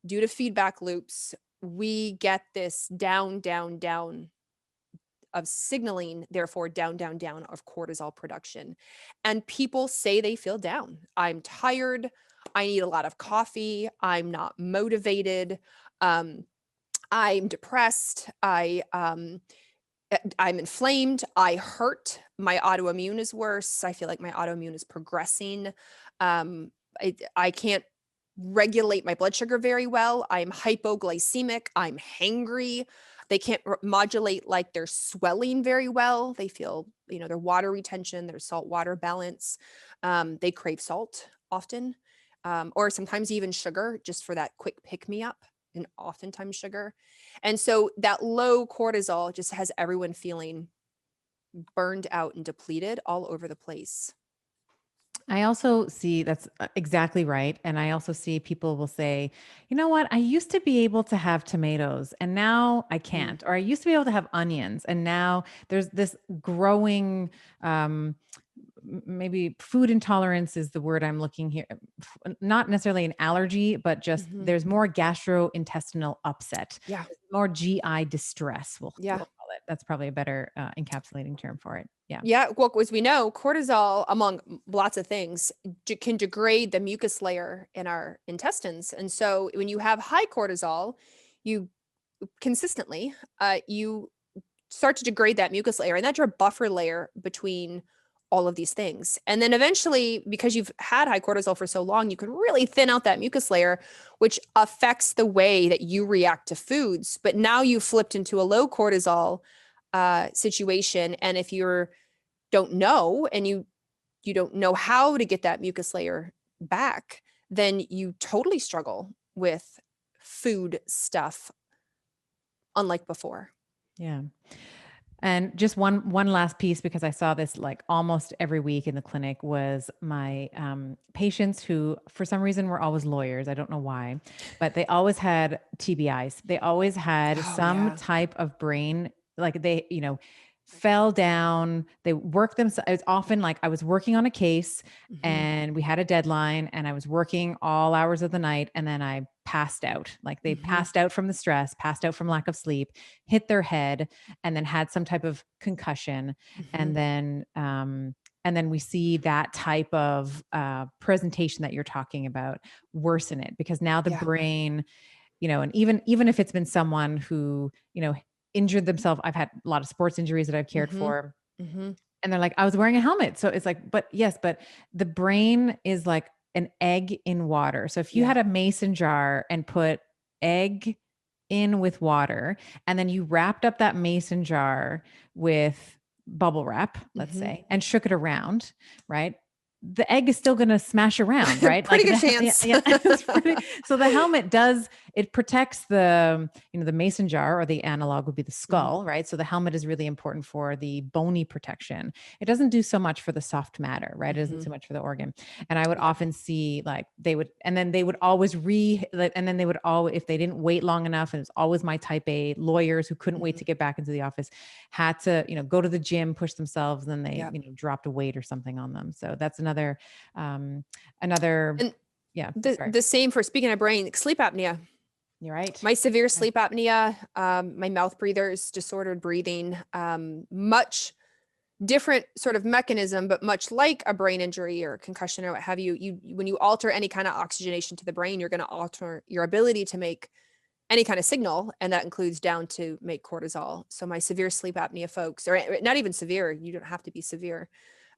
due to feedback loops, we get this down, down, down of signaling, therefore down, down, down of cortisol production. And people say they feel down. I'm tired. I need a lot of coffee. I'm not motivated. I'm depressed. I'm inflamed. I hurt. My autoimmune is worse. I feel like my autoimmune is progressing. I can't regulate my blood sugar very well. I'm hypoglycemic. I'm hangry. They can't modulate like their swelling very well. They feel, their water retention, their salt water balance. They crave salt often, or sometimes even sugar just for that quick pick me up, and oftentimes sugar. And so that low cortisol just has everyone feeling burned out and depleted all over the place. I also see that's exactly right. And I also see people will say, you know what? I used to be able to have tomatoes and now I can't. Or I used to be able to have onions and now there's this growing, maybe food intolerance is the word I'm looking here. Not necessarily an allergy, but just there's more gastrointestinal upset. Yeah. More GI distress, we'll Yeah. call it. That's probably a better encapsulating term for it. Yeah. Yeah. Well, as we know, cortisol, among lots of things, can degrade the mucus layer in our intestines. And so when you have high cortisol, you consistently, you start to degrade that mucus layer, and that's your buffer layer between all of these things. And then eventually, because you've had high cortisol for so long, you can really thin out that mucus layer, which affects the way that you react to foods. But now you've flipped into a low cortisol situation. And if you don't know, and you don't know how to get that mucus layer back, then you totally struggle with food stuff unlike before. Yeah. And just one last piece, because I saw this like almost every week in the clinic, was my patients who, for some reason, were always lawyers. I don't know why, but they always had TBIs. They always had some type of brain, like they, fell down. They worked themselves. It's often like I was working on a case and we had a deadline and I was working all hours of the night and then I passed out. Like they passed out from the stress, passed out from lack of sleep, hit their head, and then had some type of concussion. And then we see that type of presentation that you're talking about worsen it, because now the brain, and even if it's been someone who, injured themselves. I've had a lot of sports injuries that I've cared for. And they're like, I was wearing a helmet. So it's like, but yes, but the brain is like an egg in water. So if you had a mason jar and put egg in with water, and then you wrapped up that mason jar with bubble wrap, let's say, and shook it around, right? The egg is still going to smash around, right? Pretty good chance. So the helmet it protects the mason jar, or the analog would be the skull, right? So the helmet is really important for the bony protection. It doesn't do so much for the soft matter, right? It isn't so much for the organ. And I would often see like they would always if they didn't wait long enough, and it's always my type A lawyers who couldn't wait to get back into the office, had to, go to the gym, push themselves, and then they, dropped a weight or something on them. So that's another. The same for, speaking of brain, sleep apnea. You're right. My severe sleep apnea, my mouth breathers, disordered breathing, much different sort of mechanism, but much like a brain injury or concussion or what have you, when you alter any kind of oxygenation to the brain, you're going to alter your ability to make any kind of signal. And that includes down to make cortisol. So my severe sleep apnea folks, or not even severe, you don't have to be severe.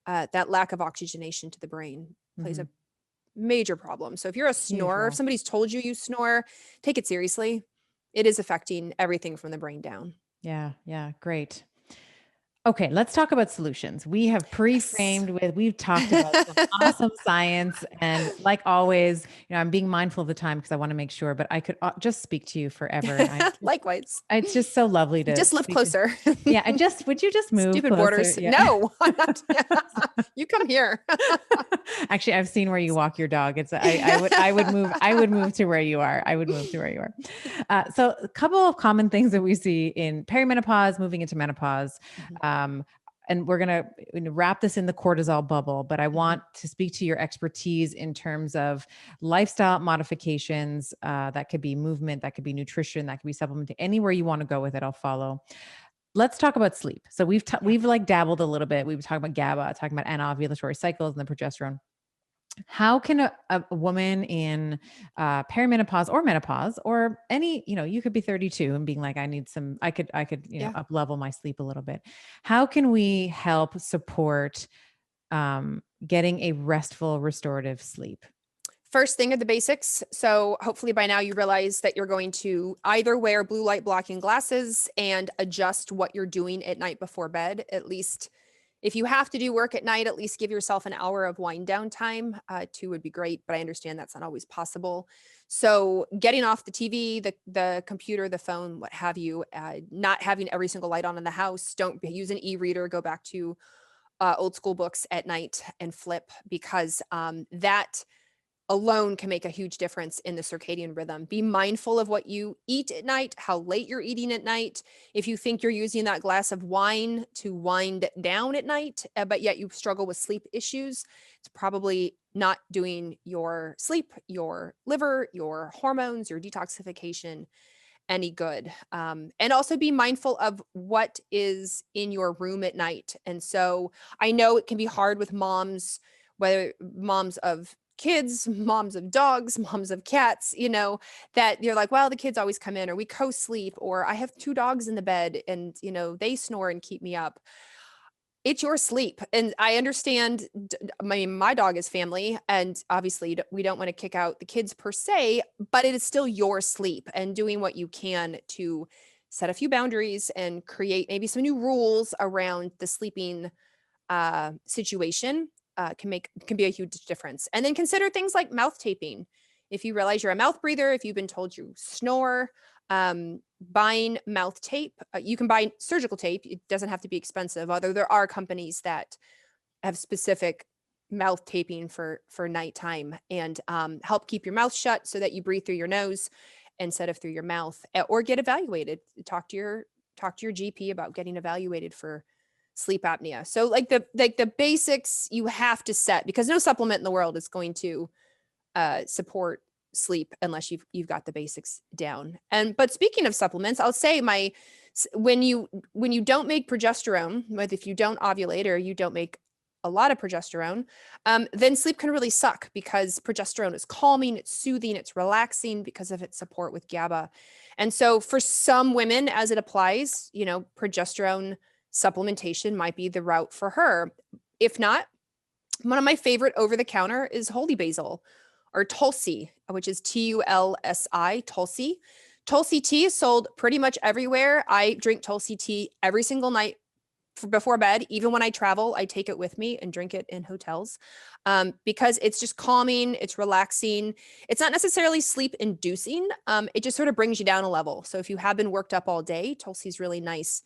That lack of oxygenation to the brain plays a major problem. So if you're a Huge snorer, if role. somebody's told you you snore, take it seriously. It is affecting everything from the brain down. Yeah. Yeah. Great. Okay, let's talk about solutions. We have Yes. pre-framed we've talked about some awesome science. And like always, I'm being mindful of the time because I want to make sure, but I could just speak to you forever. And Likewise. it's just so lovely to Just live speak to. closer. Yeah. Would you just move Stupid closer? borders. Yeah. No, I'm not. You come here. Actually, I've seen where you walk your dog. I would move to where you are. I would move to where you are. So a couple of common things that we see in perimenopause, moving into menopause. Mhm, Um, and we're going to wrap this in the cortisol bubble, but I mhm. want to speak to your expertise in terms of lifestyle modifications. That could be movement, that could be nutrition, that could be supplementing. Anywhere you want to go with it, I'll follow. Let's talk about sleep. So Yeah. we've like dabbled a little bit. We've talked about GABA, talking about anovulatory cycles and the progesterone. How can a woman in perimenopause or menopause or any, you could be 32 and being like, I could, Yeah. up level my sleep a little bit. How can we help support getting a restful, restorative sleep? First thing are the basics. So hopefully by now you realize that you're going to either wear blue light blocking glasses and adjust what you're doing at night before bed. At least if you have to do work at night, at least give yourself an hour of wind down time. Two would be great, but I understand that's not always possible. So getting off the TV, the computer, the phone, what have you, not having every single light on in the house. Don't use an e-reader. Go back to old school books at night and flip, because that alone can make a huge difference in the circadian rhythm. Be mindful of what you eat at night, how late you're eating at night. If you think you're using that glass of wine to wind down at night, but yet you struggle with sleep issues, it's probably not doing your sleep, your liver, your hormones, your detoxification any good. And also be mindful of what is in your room at night. And so I know it can be hard with moms, whether moms of kids, moms of dogs, moms of cats, that you're like, well, the kids always come in, or we co-sleep, or I have two dogs in the bed and, they snore and keep me up. It's your sleep. And I understand, my dog is family, and obviously we don't want to kick out the kids per se, but it is still your sleep, and doing what you can to set a few boundaries and create maybe some new rules around the sleeping situation can be a huge difference. And then consider things like mouth taping. If you realize you're a mouth breather, if you've been told you snore, buying mouth tape. You can buy surgical tape. It doesn't have to be expensive, although there are companies that have specific mouth taping for nighttime, and help keep your mouth shut so that you breathe through your nose instead of through your mouth. Or get evaluated. Talk to your GP about getting evaluated for sleep apnea. So like the basics you have to set, because no supplement in the world is going to support sleep unless you've got the basics down. But speaking of supplements, I'll say when you don't make progesterone, if you don't ovulate or you don't make a lot of progesterone, then sleep can really suck, because progesterone is calming, it's soothing, it's relaxing because of its support with GABA. And so for some women, as it applies, progesterone supplementation might be the route for her. If not, one of my favorite over the counter is holy basil, or Tulsi, which is Tulsi, Tulsi. Tulsi tea is sold pretty much everywhere. I drink Tulsi tea every single night before bed. Even when I travel, I take it with me and drink it in hotels, because it's just calming, it's relaxing. It's not necessarily sleep inducing. It just sort of brings you down a level. So if you have been worked up all day, Tulsi is really nice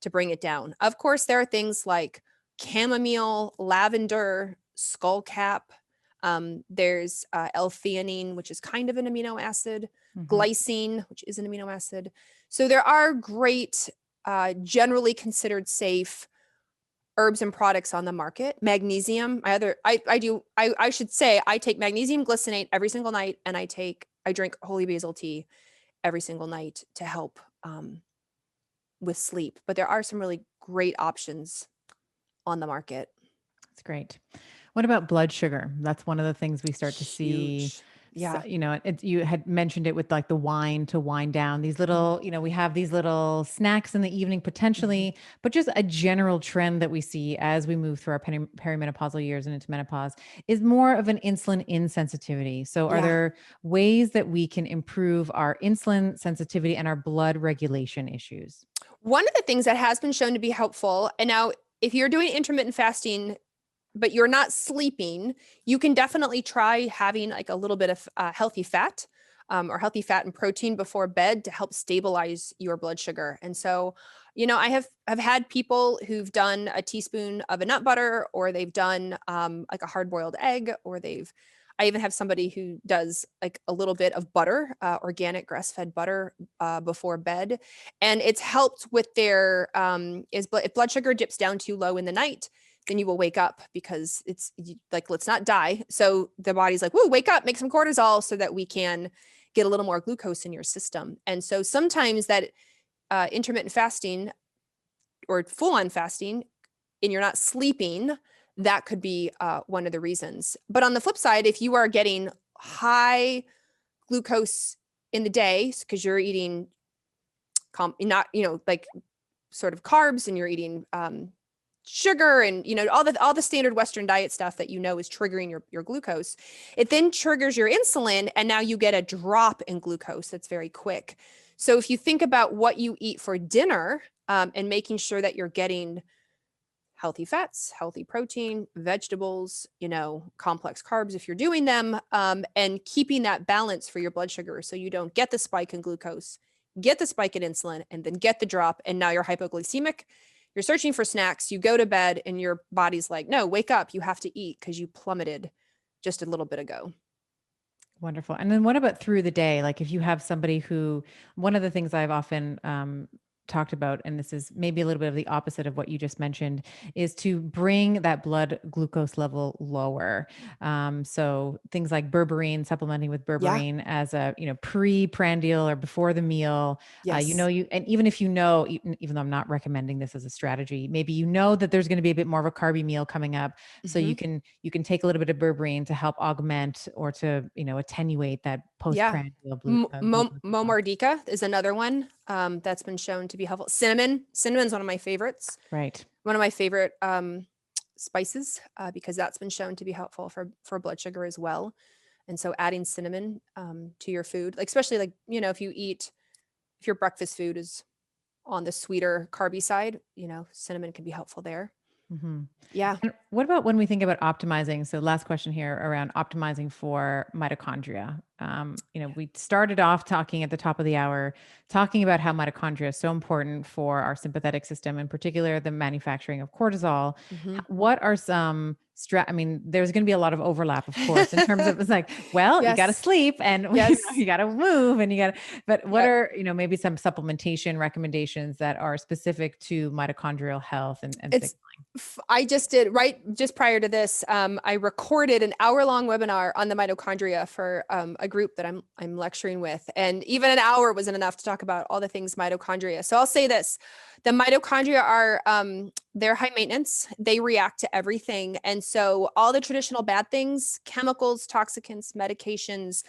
to bring it down. Of course, there are things like chamomile, lavender, skullcap. There's L-theanine, which is kind of an amino acid, Mhm. glycine, which is an amino acid. So there are great, generally considered safe herbs and products on the market. Magnesium, I should say I take magnesium glycinate every single night, and I drink holy basil tea every single night to help with sleep. But there are some really great options on the market. That's great. What about blood sugar? That's one of the things we start to see Huge. Yeah. You had mentioned it with like the wine to wind down, these Mhm. little, we have these little snacks in the evening Mhm. potentially, but just a general trend that we see as we move through our perimenopausal years and into menopause is more of an insulin insensitivity. So are Yeah. there ways that we can improve our insulin sensitivity and our blood regulation issues? One of the things that has been shown to be helpful, and now if you're doing intermittent fasting, but you're not sleeping, you can definitely try having like a little bit of healthy fat or healthy fat and protein before bed to help stabilize your blood sugar. And so, I've had people who've done a teaspoon of a nut butter, or they've done like a hard boiled egg, or I even have somebody who does like a little bit of butter, organic grass fed butter before bed. And it's helped with their, if blood sugar dips down too low in the night, then you will wake up because like, let's not die. So the body's like, whoa, wake up, make some cortisol so that we can get a little more glucose in your system. And so sometimes that intermittent fasting or full on fasting and you're not sleeping, that could be one of the reasons. But on the flip side, if you are getting high glucose in the day because you're eating not, like sort of carbs, and you're eating sugar and all the standard Western diet stuff that is triggering your glucose, it then triggers your insulin, and now you get a drop in glucose that's very quick. So if you think about what you eat for dinner, and making sure that you're getting healthy fats, healthy protein, vegetables, complex carbs if you're doing them, and keeping that balance for your blood sugar so you don't get the spike in glucose, get the spike in insulin, and then get the drop. And now you're hypoglycemic. You're searching for snacks. You go to bed and your body's like, no, wake up. You have to eat because you plummeted just a little bit ago. Wonderful. And then what about through the day? Like if you have somebody one of the things I've often talked about, and this is maybe a little bit of the opposite of what you just mentioned, is to bring that blood glucose level lower. So things like berberine, supplementing with Yeah. berberine as a, pre-prandial or before the meal. Yes. And even if even though I'm not recommending this as a strategy, maybe that there's going to be a bit more of a carby meal coming up. So Mm-hmm. you can take a little bit of berberine to help augment or to, attenuate that Yeah. postprandial glucose response. Momardica is another one that's been shown to be helpful. Cinnamon's one of my favorites. Right. One of my favorite spices because that's been shown to be helpful for blood sugar as well. And so adding cinnamon to your food, like especially like if your breakfast food is on the sweeter carby side, cinnamon can be helpful there. Mhm. Yeah. And what about when we think about optimizing? So, last question here around optimizing for mitochondria. We started off talking at the top of the hour, talking about how mitochondria is so important for our sympathetic system, in particular, the manufacturing of cortisol. Hmm. What are some there's going to be a lot of overlap, of course, in terms of it's like, well, you got to Yes. sleep and Yes. you got to move and but what Yep. are, maybe some supplementation recommendations that are specific to mitochondrial health and It's I just did right just prior to this. I recorded an hour-long webinar on the mitochondria for a group that I'm lecturing with, and even an hour wasn't enough to talk about all the things mitochondria. So I'll say this: the mitochondria are they're high maintenance. They react to everything, and so all the traditional bad things, chemicals, toxicants, medications,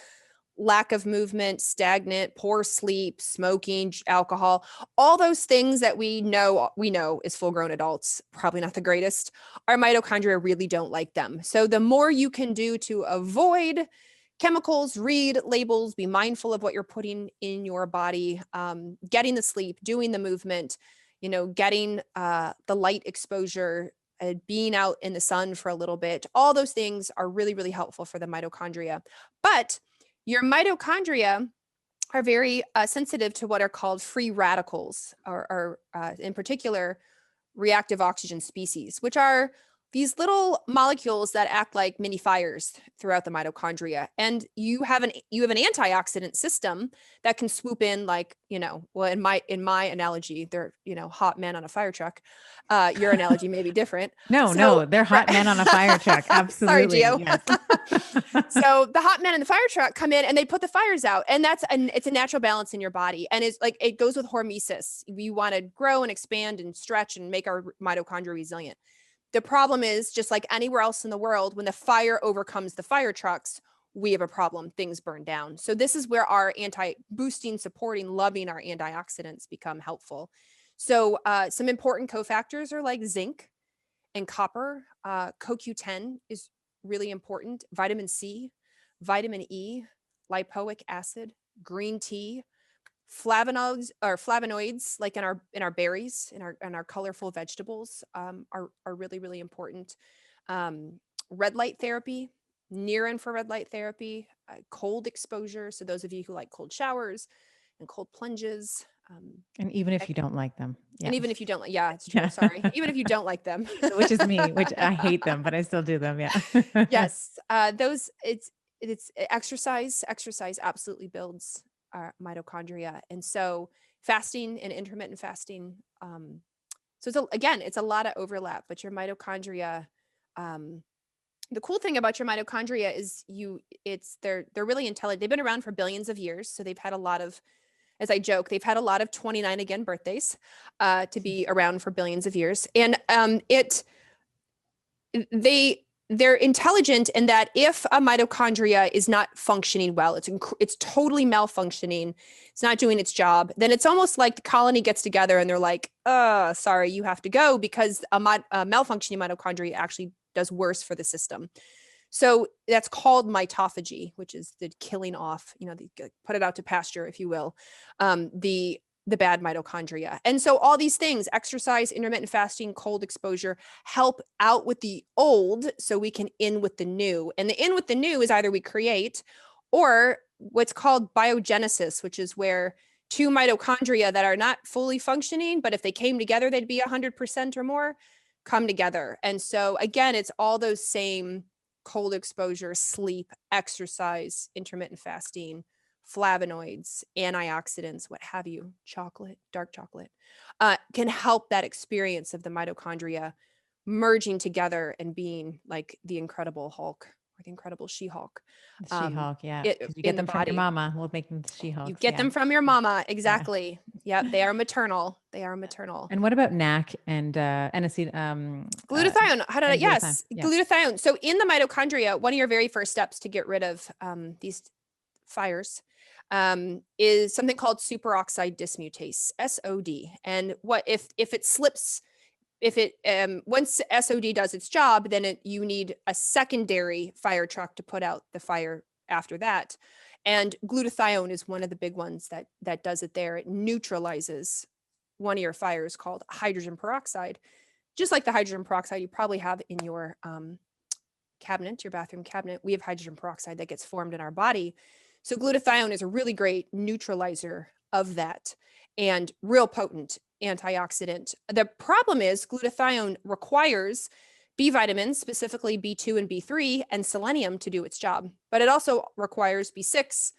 lack of movement, stagnant, poor sleep, smoking, alcohol, all those things that we know as full-grown adults, probably not the greatest. Our mitochondria really don't like them. So the more you can do to avoid chemicals, read labels, be mindful of what you're putting in your body, getting the sleep, doing the movement, getting the light exposure, being out in the sun for a little bit, all those things are really, really helpful for the mitochondria. But your mitochondria are very sensitive to what are called free radicals, or in particular, reactive oxygen species, which are these little molecules that act like mini fires throughout the mitochondria. And you have an antioxidant system that can swoop in, like, well, in my analogy, they're, hot men on a fire truck. Your analogy may be different. So no, they're hot men on a fire truck. sorry, Absolutely. Gio. Yes. So the hot men in the fire truck come in and they put the fires out, and it's a natural balance in your body. And it's like, it goes with hormesis. We want to grow and expand and stretch and make our mitochondria resilient. The problem is, just like anywhere else in the world, when the fire overcomes the fire trucks, we have a problem, things burn down. So this is where our boosting, supporting, loving our antioxidants become helpful. So some important cofactors are like zinc and copper. CoQ10 is really important. Vitamin C, vitamin E, lipoic acid, green tea, flavonoids like in our berries, in our colorful vegetables, are really, really important. Red light therapy, near infrared light therapy, cold exposure. So those of you who like cold showers and cold plunges. And even if you don't like them. Yeah. And even if you don't, yeah, it's true. Yeah. Sorry. Even if you don't like them. Which is me, which I hate them, but I still do them. Yeah. Yes. It's exercise. Exercise absolutely builds our mitochondria. And so fasting and intermittent fasting. So it's a lot of overlap, but your mitochondria, the cool thing about your mitochondria is they're really intelligent. They've been around for billions of years. So they've had a lot of, as I joke, they've had a lot of 29 again birthdays to be around for billions of years. And they're intelligent in that if a mitochondria is not functioning well, it's totally malfunctioning, it's not doing its job, then it's almost like the colony gets together and they're like, sorry, you have to go, because a malfunctioning mitochondria actually does worse for the system. So that's called mitophagy, which is the killing off, put it out to pasture, if you will, the bad mitochondria. And so all these things, exercise, intermittent fasting, cold exposure, help out with the old so we can in with the new. And the in with the new is either we create or what's called biogenesis, which is where two mitochondria that are not fully functioning, but if they came together, they'd be 100% or more, come together. And so again, it's all those same cold exposure, sleep, exercise, intermittent fasting, flavonoids, antioxidants, what have you, chocolate, dark chocolate, can help that experience of the mitochondria merging together and being like the Incredible Hulk or the Incredible She-Hulk. The She-Hulk, yeah. Because you get them from your mama. We'll make them She-Hulks. You get them from your mama, exactly. Yeah, they are maternal. They are maternal. And what about NAC and aniseed? Glutathione. Glutathione. So in the mitochondria, one of your very first steps to get rid of these fires is something called superoxide dismutase, SOD. And what if it slips, once SOD does its job, then you need a secondary fire truck to put out the fire after that. And glutathione is one of the big ones that does it there. It neutralizes one of your fires called hydrogen peroxide. Just like the hydrogen peroxide you probably have in your cabinet, your bathroom cabinet, we have hydrogen peroxide that gets formed in our body. So glutathione is a really great neutralizer of that and real potent antioxidant. The problem is glutathione requires B vitamins, specifically B2 and B3, and selenium to do its job. But it also requires B6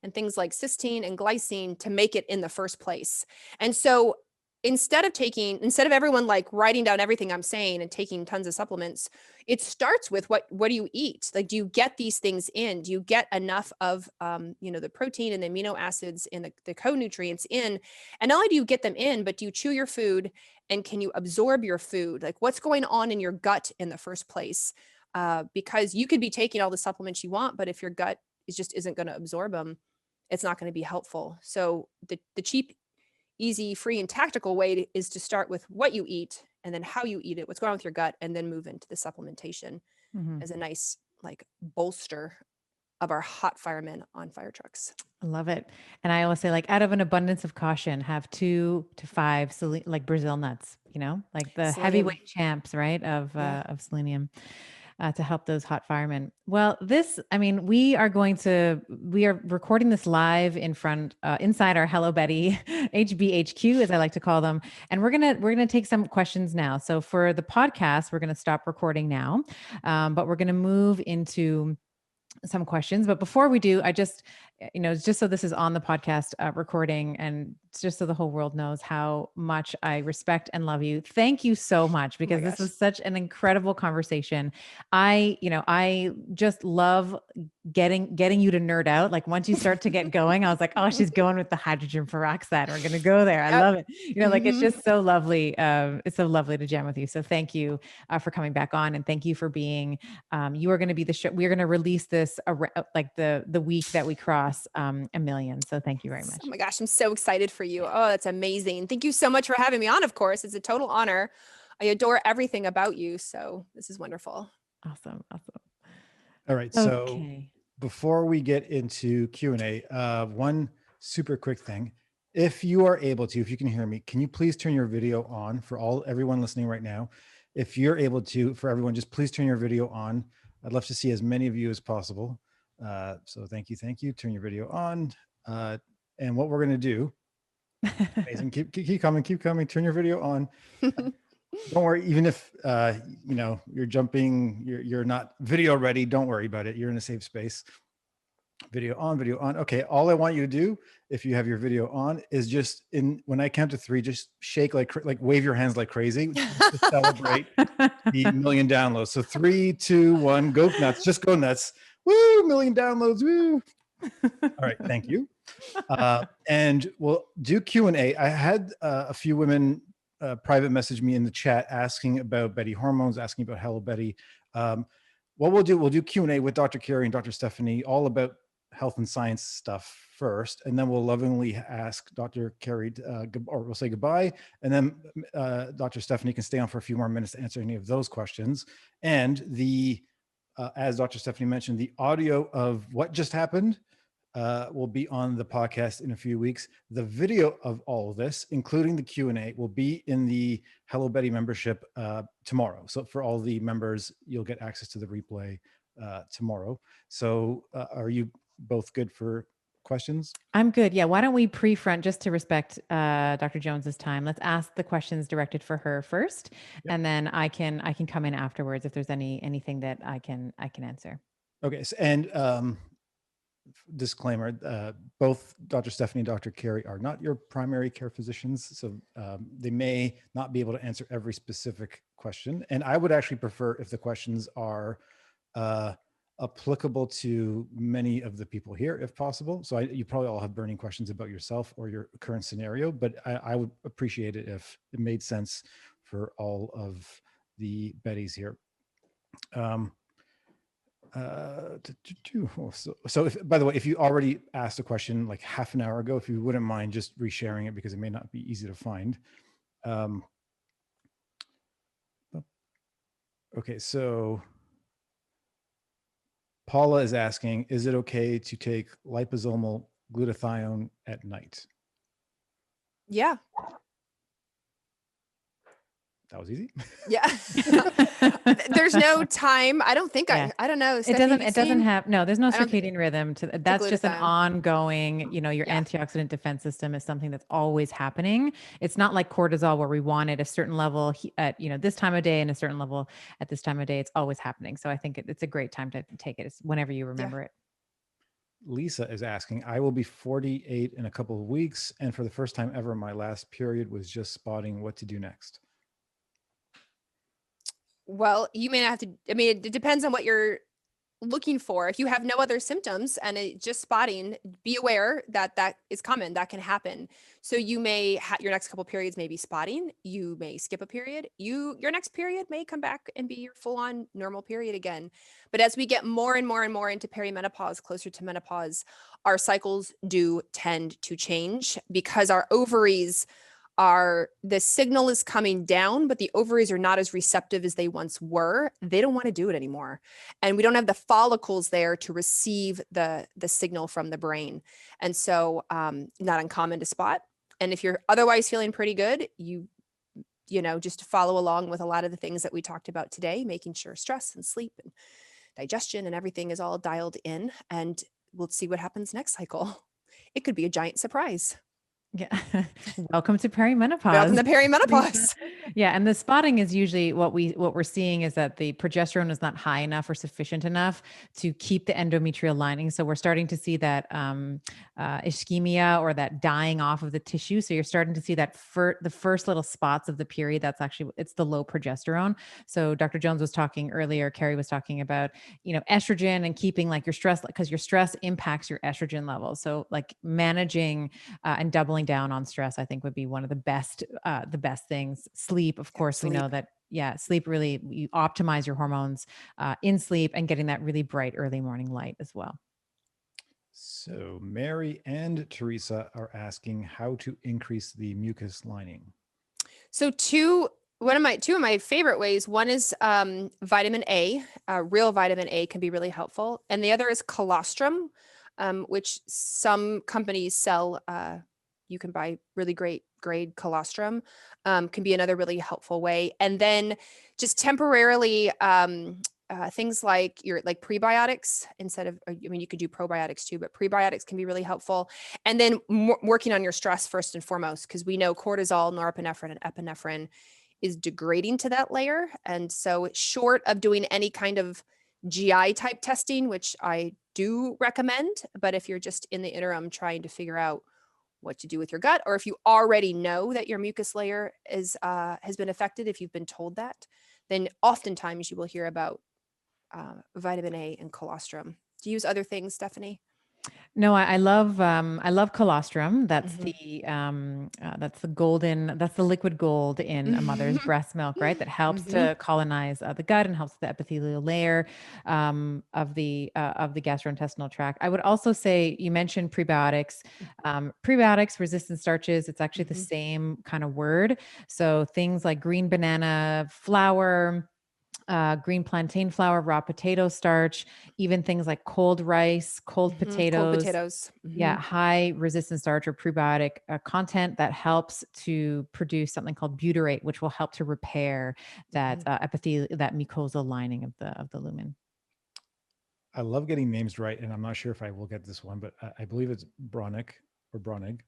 and things like cysteine and glycine to make it in the first place. And so instead of everyone like writing down everything I'm saying and taking tons of supplements, it starts with what do you eat? Like, do you get these things in? Do you get enough of, the protein and the amino acids and the co-nutrients in? And not only do you get them in, but do you chew your food and can you absorb your food? Like, what's going on in your gut in the first place? Because you could be taking all the supplements you want, but if your gut isn't going to absorb them, it's not going to be helpful. So the cheap, easy, free, and tactical way is to start with what you eat and then how you eat it, what's going on with your gut, and then move into the supplementation as a nice like bolster of our hot firemen on fire trucks. I love it. And I always say, like, out of an abundance of caution, have 2 to 5 like Brazil nuts, like the Selenium. heavyweight champs, right? Of selenium. To help those hot firemen. Well, we are recording this live inside our Hello Betty HBHQ, as I like to call them. And we're going to take some questions now. So for the podcast, we're going to stop recording now, but we're going to move into some questions. But before we do, it's just so this is on the podcast recording, and it's just so the whole world knows how much I respect and love you. Thank you so much, Oh my because this gosh. was such an incredible conversation. I just love getting you to nerd out. Like once you start to get going, I was like, oh, she's going with the hydrogen peroxide. We're going to go there. I Yep. love it. Like it's Mhm. just so lovely. It's so lovely to jam with you. So thank you for coming back on, and thank you for being, you are going to be the show. We're going to release this like the week that we cross 1,000,000. So thank you very Oh much. my gosh, I'm so excited for you. Yeah. Oh, that's amazing. Thank you so much for having me on, of course. It's a total honor. I adore everything about you. So this is wonderful. Awesome. Awesome. All right. So Okay. before we get into Q&A, one super quick thing. If you are able to, if you can hear me, can you please turn your video on for everyone listening right now? If you're able to, for everyone, just please turn your video on. I'd love to see as many of you as possible. So thank you. Turn your video on. And what we're going to do, amazing. Keep coming. Turn your video on. Don't worry, even if you're jumping, you're not video ready, don't worry about it. You're in a safe space. Video on. Okay, all I want you to do, if you have your video on, is just when I count to 3, just shake like wave your hands like crazy to celebrate the 1,000,000 downloads. So 3, 2, 1, go nuts. Just go nuts. Woo, 1,000,000 downloads. Woo. All right, thank you. And we'll do Q&A. I had a few women private message me in the chat asking about Betty hormones, asking about Hello Betty. What we'll do Q&A with Dr. Carrie and Dr. Stephanie, all about health and science stuff first, and then we'll lovingly ask Dr. Carrie, or we'll say goodbye, and then Dr. Stephanie can stay on for a few more minutes to answer any of those questions. And as Dr. Stephanie mentioned, the audio of what just happened will be on the podcast in a few weeks. The video of all of this, including the Q&A, will be in the Hello Betty membership tomorrow. So for all the members, you'll get access to the replay tomorrow. So are you both good for questions? I'm good. Yeah. Why don't we pre-front, just to respect Dr. Jones's time? Let's ask the questions directed for her first, Yep. and then I can come in afterwards if there's anything that I can answer. Okay. So, and disclaimer, both Dr. Stephanie and Dr. Carrie are not your primary care physicians, so they may not be able to answer every specific question. And I would actually prefer if the questions are applicable to many of the people here, if possible. So you probably all have burning questions about yourself or your current scenario, but I would appreciate it if it made sense for all of the Bettys here. So if, by the way, if you already asked a question like half an hour ago, if you wouldn't mind just resharing it, because it may not be easy to find. Okay, so Paula is asking, is it okay to take liposomal glutathione at night? Yeah. That was easy. Yeah. There's no time. I don't think Yeah. I don't know. It doesn't have, no, there's no circadian rhythm to that's just an glutathione. ongoing, your Yeah. antioxidant defense system is something that's always happening. It's not like cortisol where we want it a certain level at, this time of day and a certain level at this time of day. It's always happening. So I think it's a great time to take it. It's whenever you remember it. Lisa is asking, I will be 48 in a couple of weeks, and for the first time ever, my last period was just spotting. What to do next? Well, you may not have to, I mean, it depends on what you're looking for. If you have no other symptoms and it's just spotting, be aware that that is common. That can happen. So you may your next couple periods may be spotting. You may skip a period. Your next period may come back and be your full on normal period again. But as we get more and more and more into perimenopause, closer to menopause, our cycles do tend to change because our ovaries the signal is coming down, but the ovaries are not as receptive as they once were. They don't want to do it anymore. And we don't have the follicles there to receive the signal from the brain. And so not uncommon to spot. And if you're otherwise feeling pretty good, you just follow along with a lot of the things that we talked about today, making sure stress and sleep and digestion and everything is all dialed in. And we'll see what happens next cycle. It could be a giant surprise. Yeah. Welcome to perimenopause. Welcome to perimenopause. Yeah, and the spotting is usually what we're seeing is that the progesterone is not high enough or sufficient enough to keep the endometrial lining. So we're starting to see that ischemia, or that dying off of the tissue. So you're starting to see that the first little spots of the period. That's actually, it's the low progesterone. So Dr. Jones was talking earlier. Carrie was talking about estrogen and keeping like your stress, because your stress impacts your estrogen levels. So like managing and doubling down on stress, I think would be one of the best things. Sleep, of course, we know that, yeah, sleep, really, you optimize your hormones in sleep, and getting that really bright early morning light as well. So Mary and Teresa are asking how to increase the mucus lining. So two of my favorite ways, one is vitamin A. Real vitamin A can be really helpful. And the other is colostrum, which some companies sell. You can buy really great grade colostrum, can be another really helpful way. And then just temporarily, things like prebiotics instead of, you could do probiotics too, but prebiotics can be really helpful. And then working on your stress first and foremost, because we know cortisol, norepinephrine, and epinephrine is degrading to that layer. And so short of doing any kind of GI type testing, which I do recommend, but if you're just in the interim trying to figure out what to do with your gut, or if you already know that your mucus layer is has been affected, if you've been told that, then oftentimes you will hear about vitamin A and colostrum. Do you use other things, Stephanie? No, I love colostrum. That's Mhm. that's the liquid gold in a mother's breast milk, right? That helps Mhm. to colonize the gut and helps the epithelial layer of the gastrointestinal tract. I would also say, you mentioned prebiotics, prebiotics, resistant starches. It's actually the Mhm. same kind of word. So things like green banana flour, green plantain flour, raw potato starch, even things like cold rice, cold Mhm. Cold potatoes. potatoes. Yeah, Mhm. high resistant starch or prebiotic content that helps to produce something called butyrate, which will help to repair that Mhm. epithelial, that mucosal lining of the lumen. I love getting names right, and I'm not sure if I will get this one, but I believe it's Bronick or Bronig,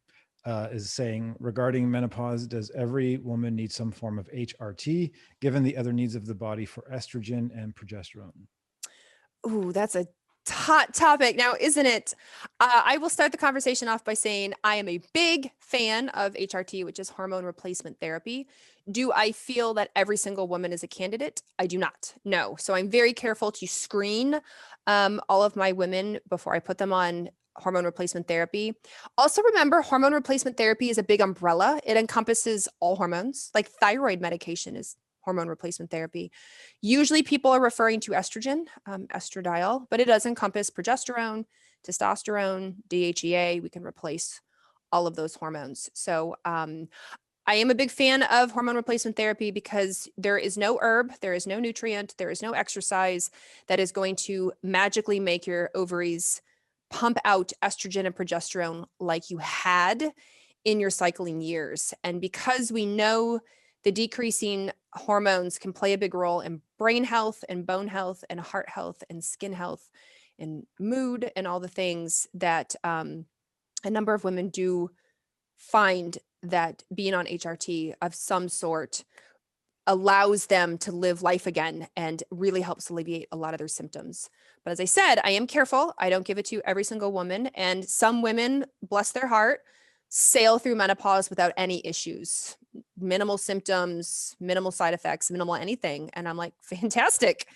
is saying, regarding menopause, does every woman need some form of HRT given the other needs of the body for estrogen and progesterone? Ooh, that's a hot topic now, isn't it? I will start the conversation off by saying I am a big fan of HRT, which is hormone replacement therapy. Do I feel that every single woman is a candidate? I do not. No. So I'm very careful to screen all of my women before I put them on hormone replacement therapy. Also, remember, hormone replacement therapy is a big umbrella. It encompasses all hormones, like thyroid medication is hormone replacement therapy. Usually people are referring to estrogen, estradiol, but it does encompass progesterone, testosterone, DHEA. We can replace all of those hormones. So I am a big fan of hormone replacement therapy because there is no herb, there is no nutrient, there is no exercise that is going to magically make your ovaries pump out estrogen and progesterone like you had in your cycling years. And because we know the decreasing hormones can play a big role in brain health and bone health and heart health and skin health and mood and all the things that a number of women do find that being on HRT of some sort allows them to live life again and really helps alleviate a lot of their symptoms. But as I said, I am careful. I don't give it to every single woman. And some women, bless their heart, sail through menopause without any issues, minimal symptoms, minimal side effects, minimal anything. And I'm like, fantastic.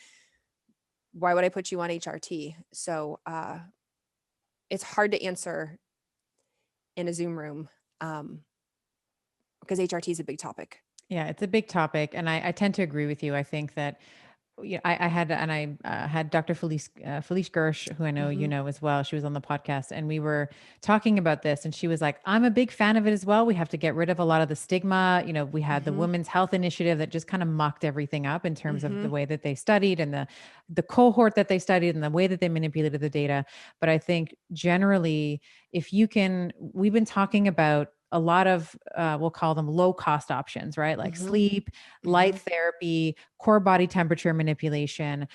Why would I put you on HRT? So it's hard to answer in a Zoom room because HRT is a big topic. Yeah, it's a big topic, and I tend to agree with you. I think that, yeah, I had Dr. Felice Gersh, who I know you Mhm. know as well. She was on the podcast, and we were talking about this, and she was like, "I'm a big fan of it as well. We have to get rid of a lot of the stigma. We had the Mhm. Women's Health Initiative that just kind of mucked everything up in terms of the Mhm. way that they studied and the cohort that they studied and the way that they manipulated the data. But I think generally, if you can, we've been talking about a lot of we'll call them low cost options, right? Like Mhm. sleep, light Mhm. therapy, core body temperature manipulation,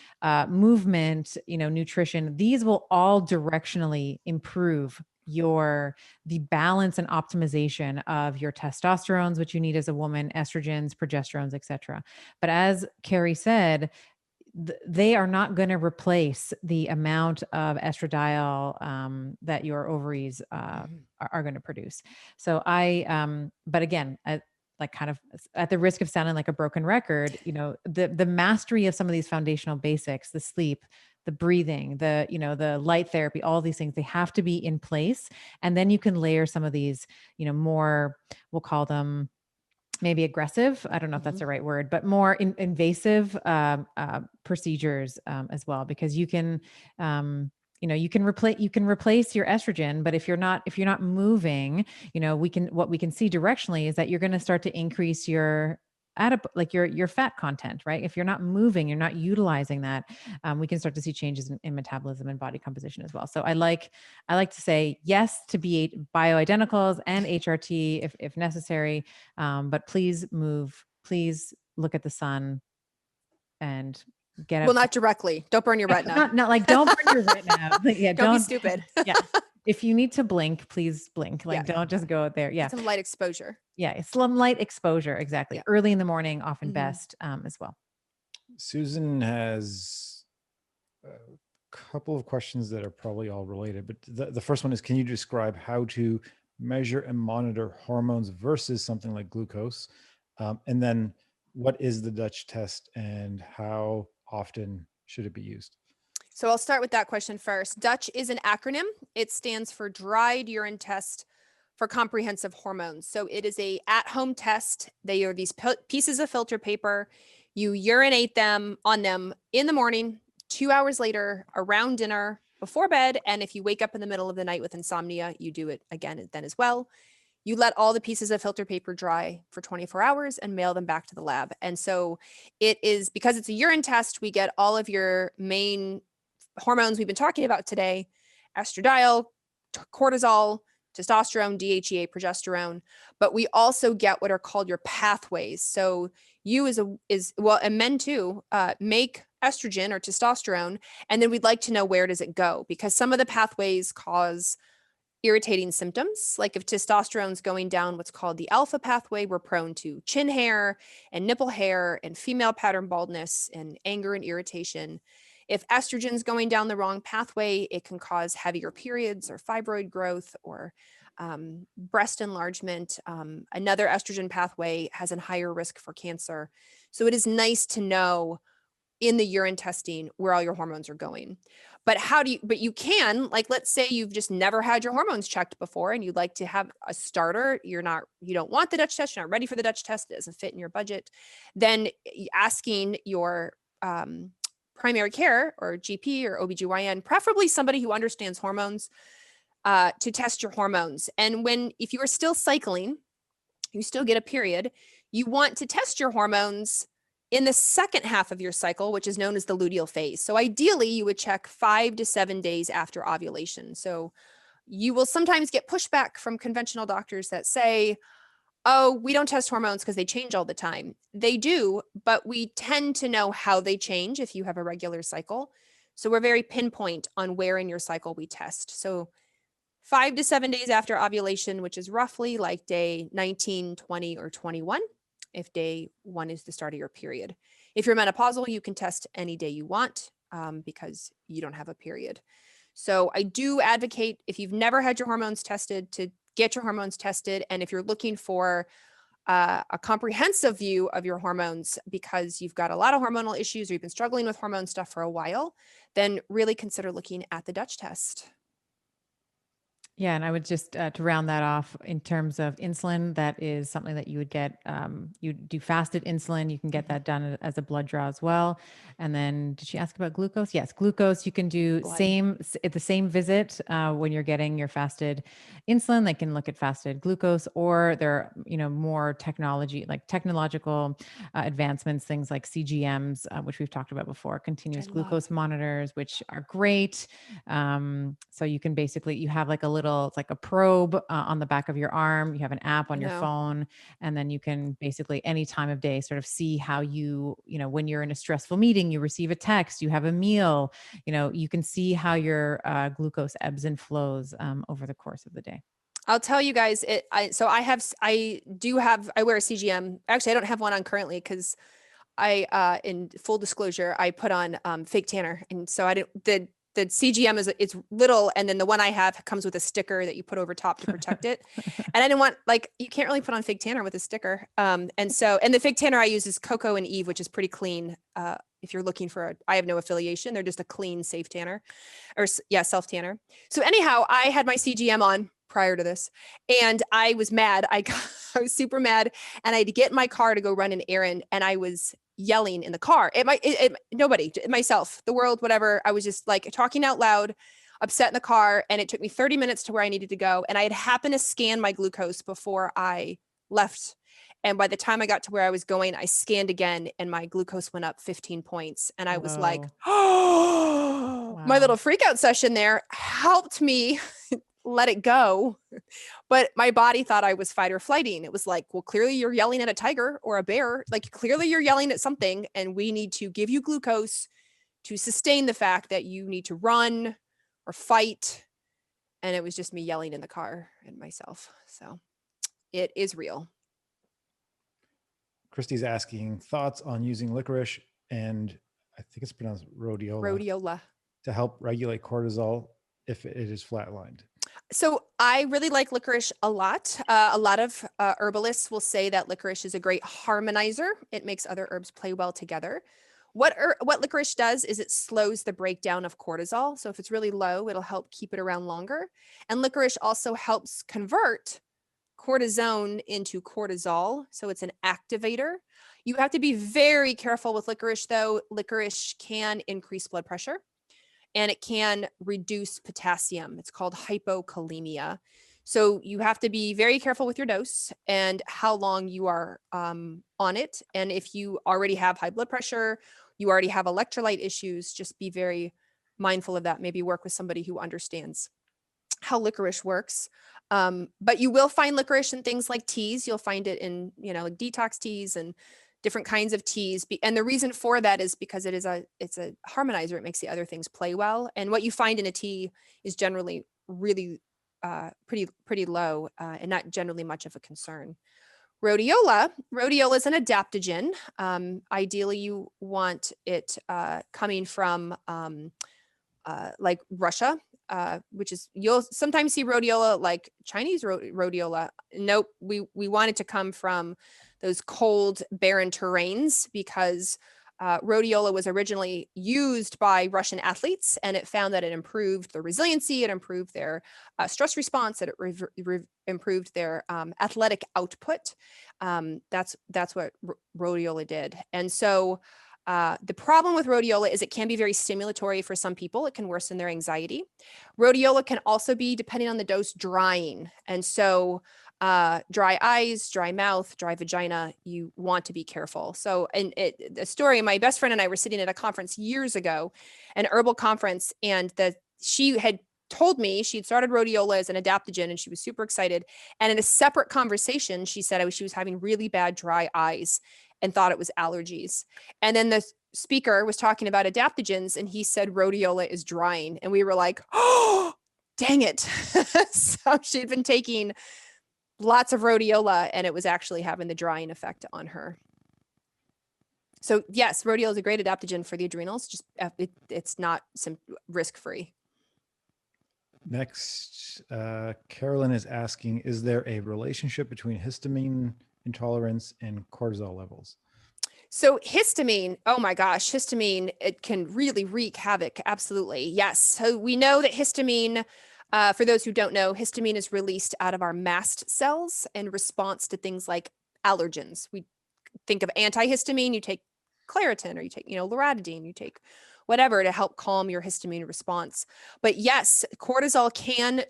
movement, nutrition. These will all directionally improve the balance and optimization of your testosterones, which you need as a woman, estrogens, progesterones, etc. But as Carrie said, they are not going to replace the amount of estradiol that your ovaries are going to produce. So but again, like kind of at the risk of sounding like a broken record, the mastery of some of these foundational basics, the sleep, the breathing, the light therapy, all these things, they have to be in place. And then you can layer some of these, more, we'll call them maybe aggressive. I don't know if that's the right word, but more invasive procedures as well, because you can replace your estrogen, but if you're not moving, what we can see directionally is that you're going to start to increase your your fat content, right? If you're not moving, you're not utilizing that, we can start to see changes in metabolism and body composition as well. So I like to say yes to bioidenticals and HRT if necessary, but please move. Please look at the sun and get out. Well, not directly. Don't burn your retina. Not like don't burn your retina. Yeah, don't be stupid. Yeah. If you need to blink, please blink. Don't just go out there. Yeah. Some light exposure. Yeah. It's some light exposure. Exactly. Yeah. Early in the morning, often best as well. Susan has a couple of questions that are probably all related, but the first one is, can you describe how to measure and monitor hormones versus something like glucose? And then what is the Dutch test and how often should it be used? So I'll start with that question first. Dutch is an acronym. It stands for Dried Urine Test for Comprehensive Hormones. So it is a at-home test. They are these pieces of filter paper. You urinate on them in the morning, 2 hours later, around dinner, before bed. And if you wake up in the middle of the night with insomnia, you do it again then as well. You let all the pieces of filter paper dry for 24 hours and mail them back to the lab. And so it is, because it's a urine test, we get all of your main hormones we've been talking about today: estradiol, cortisol, testosterone, DHEA, progesterone. But we also get what are called your pathways. So you and men too, make estrogen or testosterone, and then we'd like to know, where does it go? Because some of the pathways cause irritating symptoms. Like if testosterone's going down what's called the alpha pathway, we're prone to chin hair and nipple hair and female pattern baldness and anger and irritation. If estrogen's going down the wrong pathway, it can cause heavier periods or fibroid growth or breast enlargement. Another estrogen pathway has a higher risk for cancer. So it is nice to know in the urine testing where all your hormones are going. But you can, like, let's say you've just never had your hormones checked before and you'd like to have a starter. You don't want the Dutch test. You're not ready for the Dutch test. It doesn't fit in your budget. Then asking your primary care or GP or OBGYN, preferably somebody who understands hormones, to test your hormones. And if you are still cycling, you still get a period, you want to test your hormones in the second half of your cycle, which is known as the luteal phase. So ideally, you would check 5 to 7 days after ovulation. So you will sometimes get pushback from conventional doctors that say, oh, we don't test hormones because they change all the time. They do, but we tend to know how they change if you have a regular cycle. So we're very pinpoint on where in your cycle we test. So 5 to 7 days after ovulation, which is roughly like day 19, 20, or 21. If day 1 is the start of your period. If you're menopausal, you can test any day you want because you don't have a period. So I do advocate, if you've never had your hormones tested, to get your hormones tested. And if you're looking for a comprehensive view of your hormones because you've got a lot of hormonal issues or you've been struggling with hormone stuff for a while, then really consider looking at the Dutch test. Yeah. And I would just, to round that off, in terms of insulin, that is something that you would get, you do fasted insulin. You can get that done as a blood draw as well. And then did she ask about glucose? Yes. Glucose, you can do at the same visit when you're getting your fasted insulin. They can look at fasted glucose, or there are, more technological advancements, things like CGMs, which we've talked about before, continuous glucose monitors, which are great. So you can basically, you have like a little it's like a probe on the back of your arm. You have an app on I your know. phone, and then you can basically any time of day sort of see how when you're in a stressful meeting, you receive a text, you have a meal, you can see how your glucose ebbs and flows over the course of the day. I'll tell you guys, I wear a CGM. Actually, I don't have one on currently because in full disclosure, I put on fake tanner. And so the CGM it's little. And then the one I have comes with a sticker that you put over top to protect it. And I didn't want, you can't really put on fake tanner with a sticker. And the fake tanner I use is Coco and Eve, which is pretty clean. If you're looking I have no affiliation. They're just a clean, safe tanner self tanner. So anyhow, I had my CGM on prior to this and I was mad. I was super mad and I had to get in my car to go run an errand and I was yelling in the car nobody, myself, the world, whatever. I was just talking out loud, upset in the car. And it took me 30 minutes to where I needed to go. And I had happened to scan my glucose before I left. And by the time I got to where I was going, I scanned again and my glucose went up 15 points. And I was like, oh, my little freak out session there helped me let it go. But my body thought I was fight or flighting. It was like, well, clearly you're yelling at a tiger or a bear. Clearly you're yelling at something and we need to give you glucose to sustain the fact that you need to run or fight. And it was just me yelling in the car at myself. So it is real. Christy's asking thoughts on using licorice and I think it's pronounced rhodiola to help regulate cortisol if it is flatlined. So I really like licorice a lot. A lot of herbalists will say that licorice is a great harmonizer. It makes other herbs play well together. What licorice does is it slows the breakdown of cortisol. So if it's really low, it'll help keep it around longer. And licorice also helps convert cortisone into cortisol. So it's an activator. You have to be very careful with licorice though. Licorice can increase blood pressure and it can reduce potassium. It's called hypokalemia. So you have to be very careful with your dose and how long you are on it. And if you already have high blood pressure, you already have electrolyte issues, just be very mindful of that. Maybe work with somebody who understands how licorice works. But you will find licorice in things like teas. You'll find it in, like detox teas and different kinds of teas. And the reason for that is because it's a harmonizer. It makes the other things play well. And what you find in a tea is generally really pretty low and not generally much of a concern. Rhodiola is an adaptogen. Ideally, you want it coming from like Russia, which is, you'll sometimes see rhodiola like Chinese rhodiola. Nope, we want it to come from those cold, barren terrains because rhodiola was originally used by Russian athletes and it found that it improved their resiliency, it improved their stress response, that it improved their athletic output. That's what rhodiola did. And so the problem with rhodiola is it can be very stimulatory for some people. It can worsen their anxiety. Rhodiola can also be, depending on the dose, drying. And so dry eyes, dry mouth, dry vagina, you want to be careful. So, the story, my best friend and I were sitting at a conference years ago, an herbal conference, and she had told me she'd started rhodiola as an adaptogen and she was super excited. And in a separate conversation, she said she was having really bad dry eyes and thought it was allergies. And then the speaker was talking about adaptogens and he said rhodiola is drying. And we were like, oh, dang it. So she'd been taking lots of rhodiola and it was actually having the drying effect on her. So yes, rhodiola is a great adaptogen for the adrenals. Just it's not risk-free. Next, Carolyn is asking, is there a relationship between histamine intolerance and cortisol levels? So histamine, oh my gosh, histamine, it can really wreak havoc. Absolutely. Yes. So we know that histamine, for those who don't know, histamine is released out of our mast cells in response to things like allergens. We think of antihistamine, you take Claritin or you take, loratadine, you take whatever to help calm your histamine response. But yes, cortisol can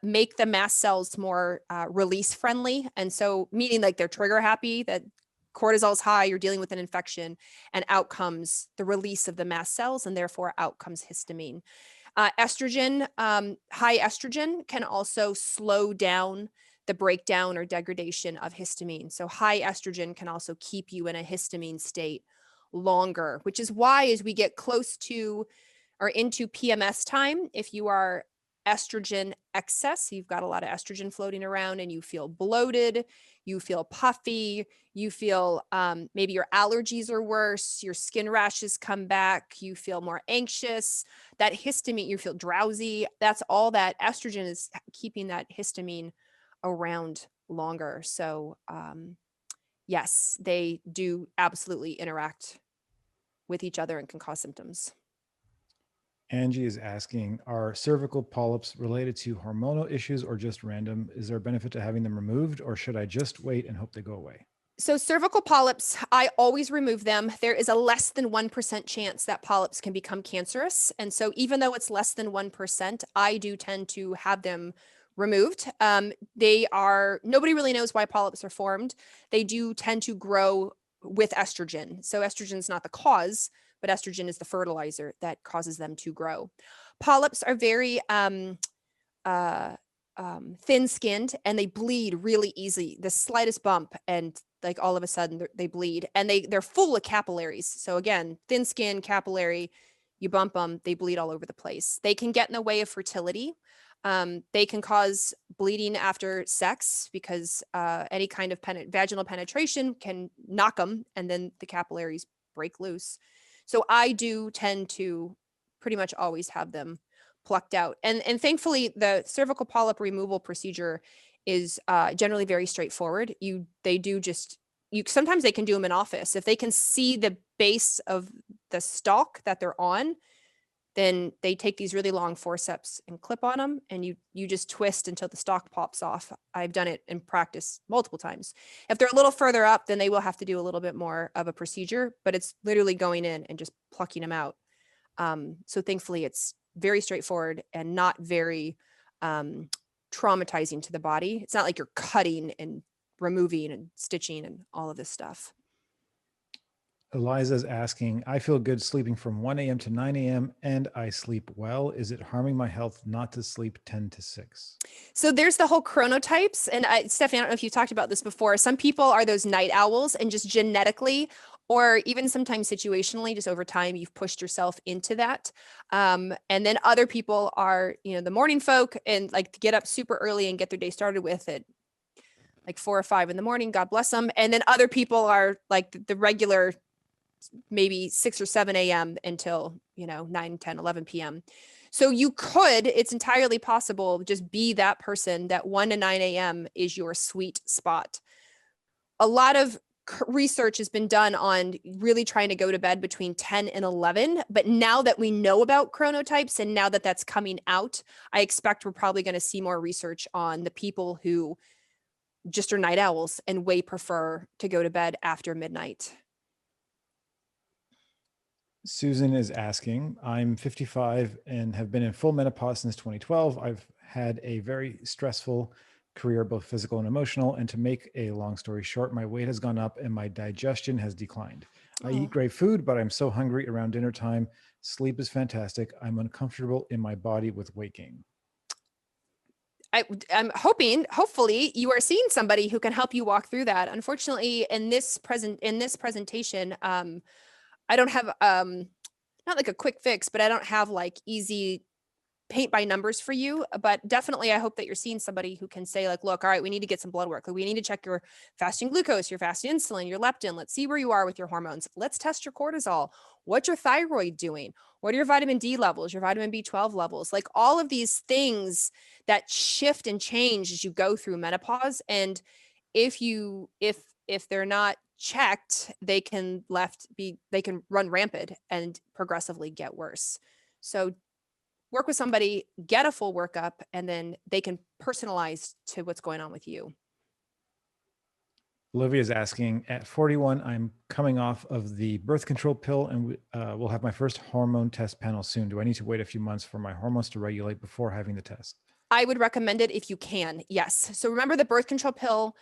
make the mast cells more release friendly. And so meaning like they're trigger happy, that cortisol is high, you're dealing with an infection, and out comes the release of the mast cells, and therefore out comes histamine. Estrogen, high estrogen can also slow down the breakdown or degradation of histamine. So high estrogen can also keep you in a histamine state longer, which is why as we get close to or into PMS time, if you are estrogen excess, you've got a lot of estrogen floating around and you feel bloated, you feel puffy, you feel maybe your allergies are worse, your skin rashes come back, you feel more anxious, that histamine, you feel drowsy. That's all that estrogen is keeping that histamine around longer. So yes, they do absolutely interact with each other and can cause symptoms. Angie is asking, are cervical polyps related to hormonal issues or just random? Is there a benefit to having them removed, or should I just wait and hope they go away? So cervical polyps, I always remove them. There is a less than 1% chance that polyps can become cancerous. And so even though it's less than 1%, I do tend to have them removed. Nobody really knows why polyps are formed. They do tend to grow with estrogen. So estrogen is not the cause, but estrogen is the fertilizer that causes them to grow. Polyps are very thin-skinned and they bleed really easy. The slightest bump and like all of a sudden they bleed, and they're full of capillaries. So again, thin skin, capillary, you bump them, they bleed all over the place. They can get in the way of fertility. They can cause bleeding after sex because any kind of vaginal penetration can knock them and then the capillaries break loose. So I do tend to pretty much always have them plucked out. And thankfully, the cervical polyp removal procedure is generally very straightforward. Sometimes they can do them in office. If they can see the base of the stalk that they're on, then they take these really long forceps and clip on them, and you just twist until the stalk pops off. I've done it in practice multiple times. If they're a little further up, then they will have to do a little bit more of a procedure, but it's literally going in and just plucking them out. So thankfully, it's very straightforward and not very traumatizing to the body. It's not like you're cutting and removing and stitching and all of this stuff. Eliza's asking, I feel good sleeping from 1 a.m. to 9 a.m. and I sleep well. Is it harming my health not to sleep 10 to 6? So there's the whole chronotypes. And Stephanie, I don't know if you talked about this before. Some people are those night owls, and just genetically, or even sometimes situationally, just over time, you've pushed yourself into that. And then other people are, the morning folk and like to get up super early and get their day started with it. Like 4 or 5 in the morning, God bless them. And then other people are like the regular, maybe 6 or 7 a.m. until, 9, 10, 11 p.m. So it's entirely possible, just be that person that 1 to 9 a.m. is your sweet spot. A lot of research has been done on really trying to go to bed between 10 and 11. But now that we know about chronotypes and now that that's coming out, I expect we're probably going to see more research on the people who just are night owls and way prefer to go to bed after midnight. Susan is asking, I'm 55 and have been in full menopause since 2012. I've had a very stressful career, both physical and emotional. And to make a long story short, my weight has gone up and my digestion has declined. I eat great food, but I'm so hungry around dinner time. Sleep is fantastic. I'm uncomfortable in my body with weight gain. I'm hopefully you are seeing somebody who can help you walk through that. Unfortunately, in this presentation, I don't have not like a quick fix, but I don't have like easy paint by numbers for you. But definitely, I hope that you're seeing somebody who can say like, look, all right, we need to get some blood work. Like, we need to check your fasting glucose, your fasting insulin, your leptin. Let's see where you are with your hormones. Let's test your cortisol. What's your thyroid doing? What are your vitamin D levels, your vitamin B12 levels? Like all of these things that shift and change as you go through menopause. And if they're not checked, they can run rampant and progressively get worse. So work with somebody, get a full workup, and then they can personalize to what's going on with you. Olivia is asking, at 41, I'm coming off of the birth control pill and will have my first hormone test panel soon. Do I need to wait a few months for my hormones to regulate before having the test? I would recommend it if you can. Yes. So remember, the birth control pill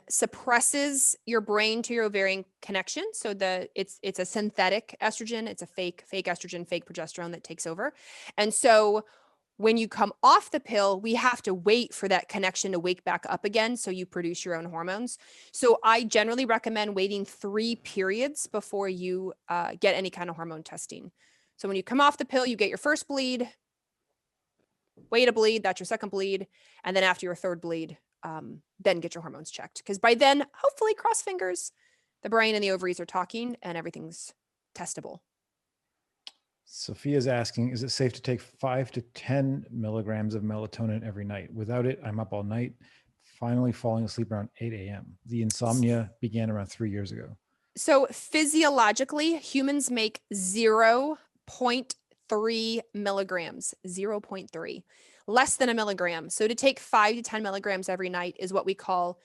suppresses your brain to your ovarian connection. So it's a synthetic estrogen. It's a fake estrogen, fake progesterone that takes over. And so when you come off the pill, we have to wait for that connection to wake back up again, so you produce your own hormones. So I generally recommend waiting 3 periods before you get any kind of hormone testing. So when you come off the pill, you get your first bleed, wait a bleed, that's your second bleed. And then after your third bleed, then get your hormones checked. Because by then, hopefully, cross fingers, the brain and the ovaries are talking and everything's testable. Sophia's asking, is it safe to take 5 to 10 milligrams of melatonin every night? Without it, I'm up all night, finally falling asleep around 8 a.m. The insomnia began around 3 years ago. So physiologically, humans make 0.3 milligrams, 0.3, less than a milligram. So to take 5 to 10 milligrams every night is what we call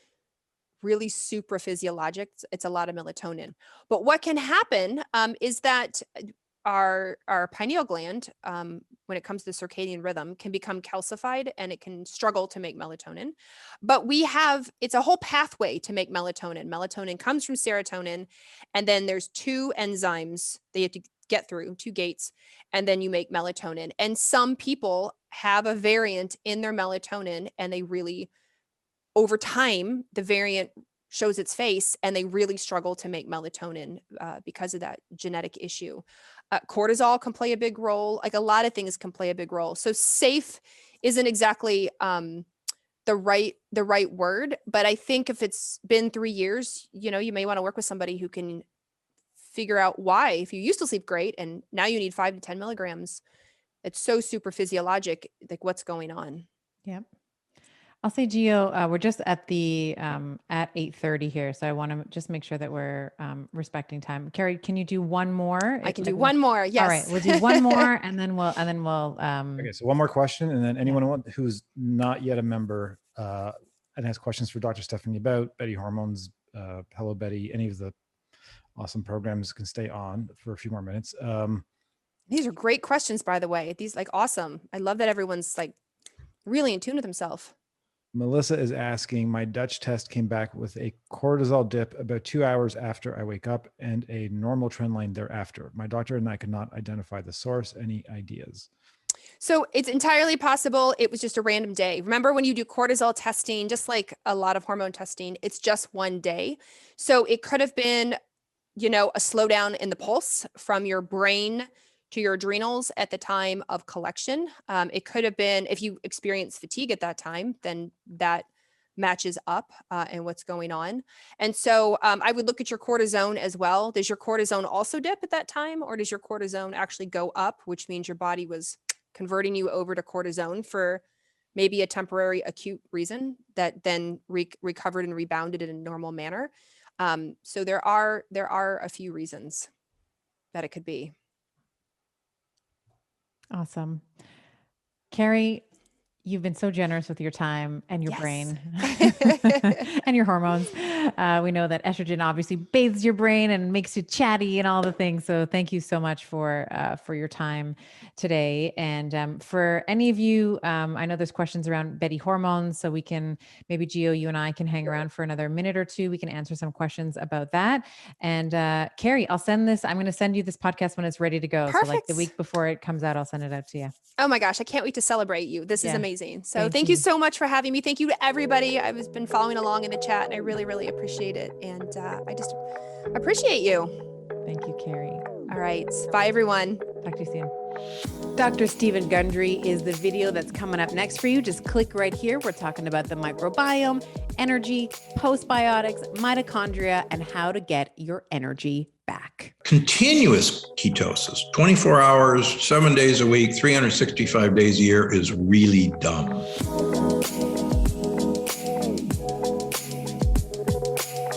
really super physiologic. It's a lot of melatonin. But what can happen is that our pineal gland, when it comes to circadian rhythm, can become calcified and it can struggle to make melatonin. But it's a whole pathway to make melatonin. Melatonin comes from serotonin, and then there's 2 enzymes that you have to get through, 2 gates, and then you make melatonin. And some people have a variant in their melatonin, and they really, over time, the variant shows its face and they really struggle to make melatonin because of that genetic issue. Cortisol can play a big role. Like a lot of things can play a big role. So safe isn't exactly the right word, but I think if it's been 3 years, you may want to work with somebody who can figure out why. If you used to sleep great and now you need 5 to 10 milligrams, it's so super physiologic, like what's going on. Yep. I'll say, Gio, we're just at the at 8:30 here, so I want to just make sure that we're respecting time. Carrie, can you do one more? I can do one more. Yes. All right, we'll do one more, and then we'll. Okay, so one more question, and then anyone who's not yet a member and has questions for Dr. Stephanie about Betty Hormones, Hello Betty, any of the awesome programs can stay on for a few more minutes. These are great questions, by the way. These awesome. I love that everyone's really in tune with himself. Melissa is asking, my Dutch test came back with a cortisol dip about 2 hours after I wake up and a normal trend line thereafter. My doctor and I could not identify the source. Any ideas? So it's entirely possible it was just a random day. Remember when you do cortisol testing, just like a lot of hormone testing, it's just one day. So it could have been, a slowdown in the pulse from your brain to your adrenals at the time of collection. It could have been, if you experience fatigue at that time, then that matches up and what's going on. And so I would look at your cortisone as well. Does your cortisone also dip at that time, or does your cortisone actually go up, which means your body was converting you over to cortisone for maybe a temporary acute reason that then recovered and rebounded in a normal manner? So there are a few reasons that it could be. Awesome. Carrie, you've been so generous with your time and your brain and your hormones. We know that estrogen obviously bathes your brain and makes you chatty and all the things. So thank you so much for your time today. And for any of you, I know there's questions around Betty Hormones, so we can, maybe Gio, you and I can hang around for another minute or two. We can answer some questions about that. And Carrie, I'm going to send you this podcast when it's ready to go. Perfect. So like the week before it comes out, I'll send it out to you. Oh my gosh, I can't wait to celebrate you. This is amazing. So thank you so much for having me. Thank you to everybody. I've been following along in the chat and I really, really appreciate it. And I just appreciate you. Thank you, Carrie. All right. Bye, everyone. Talk to you soon. Dr. Stephen Gundry is the video that's coming up next for you. Just click right here. We're talking about the microbiome, energy, postbiotics, mitochondria, and how to get your energy back. Continuous ketosis, 24 hours, 7 days a week, 365 days a year is really dumb.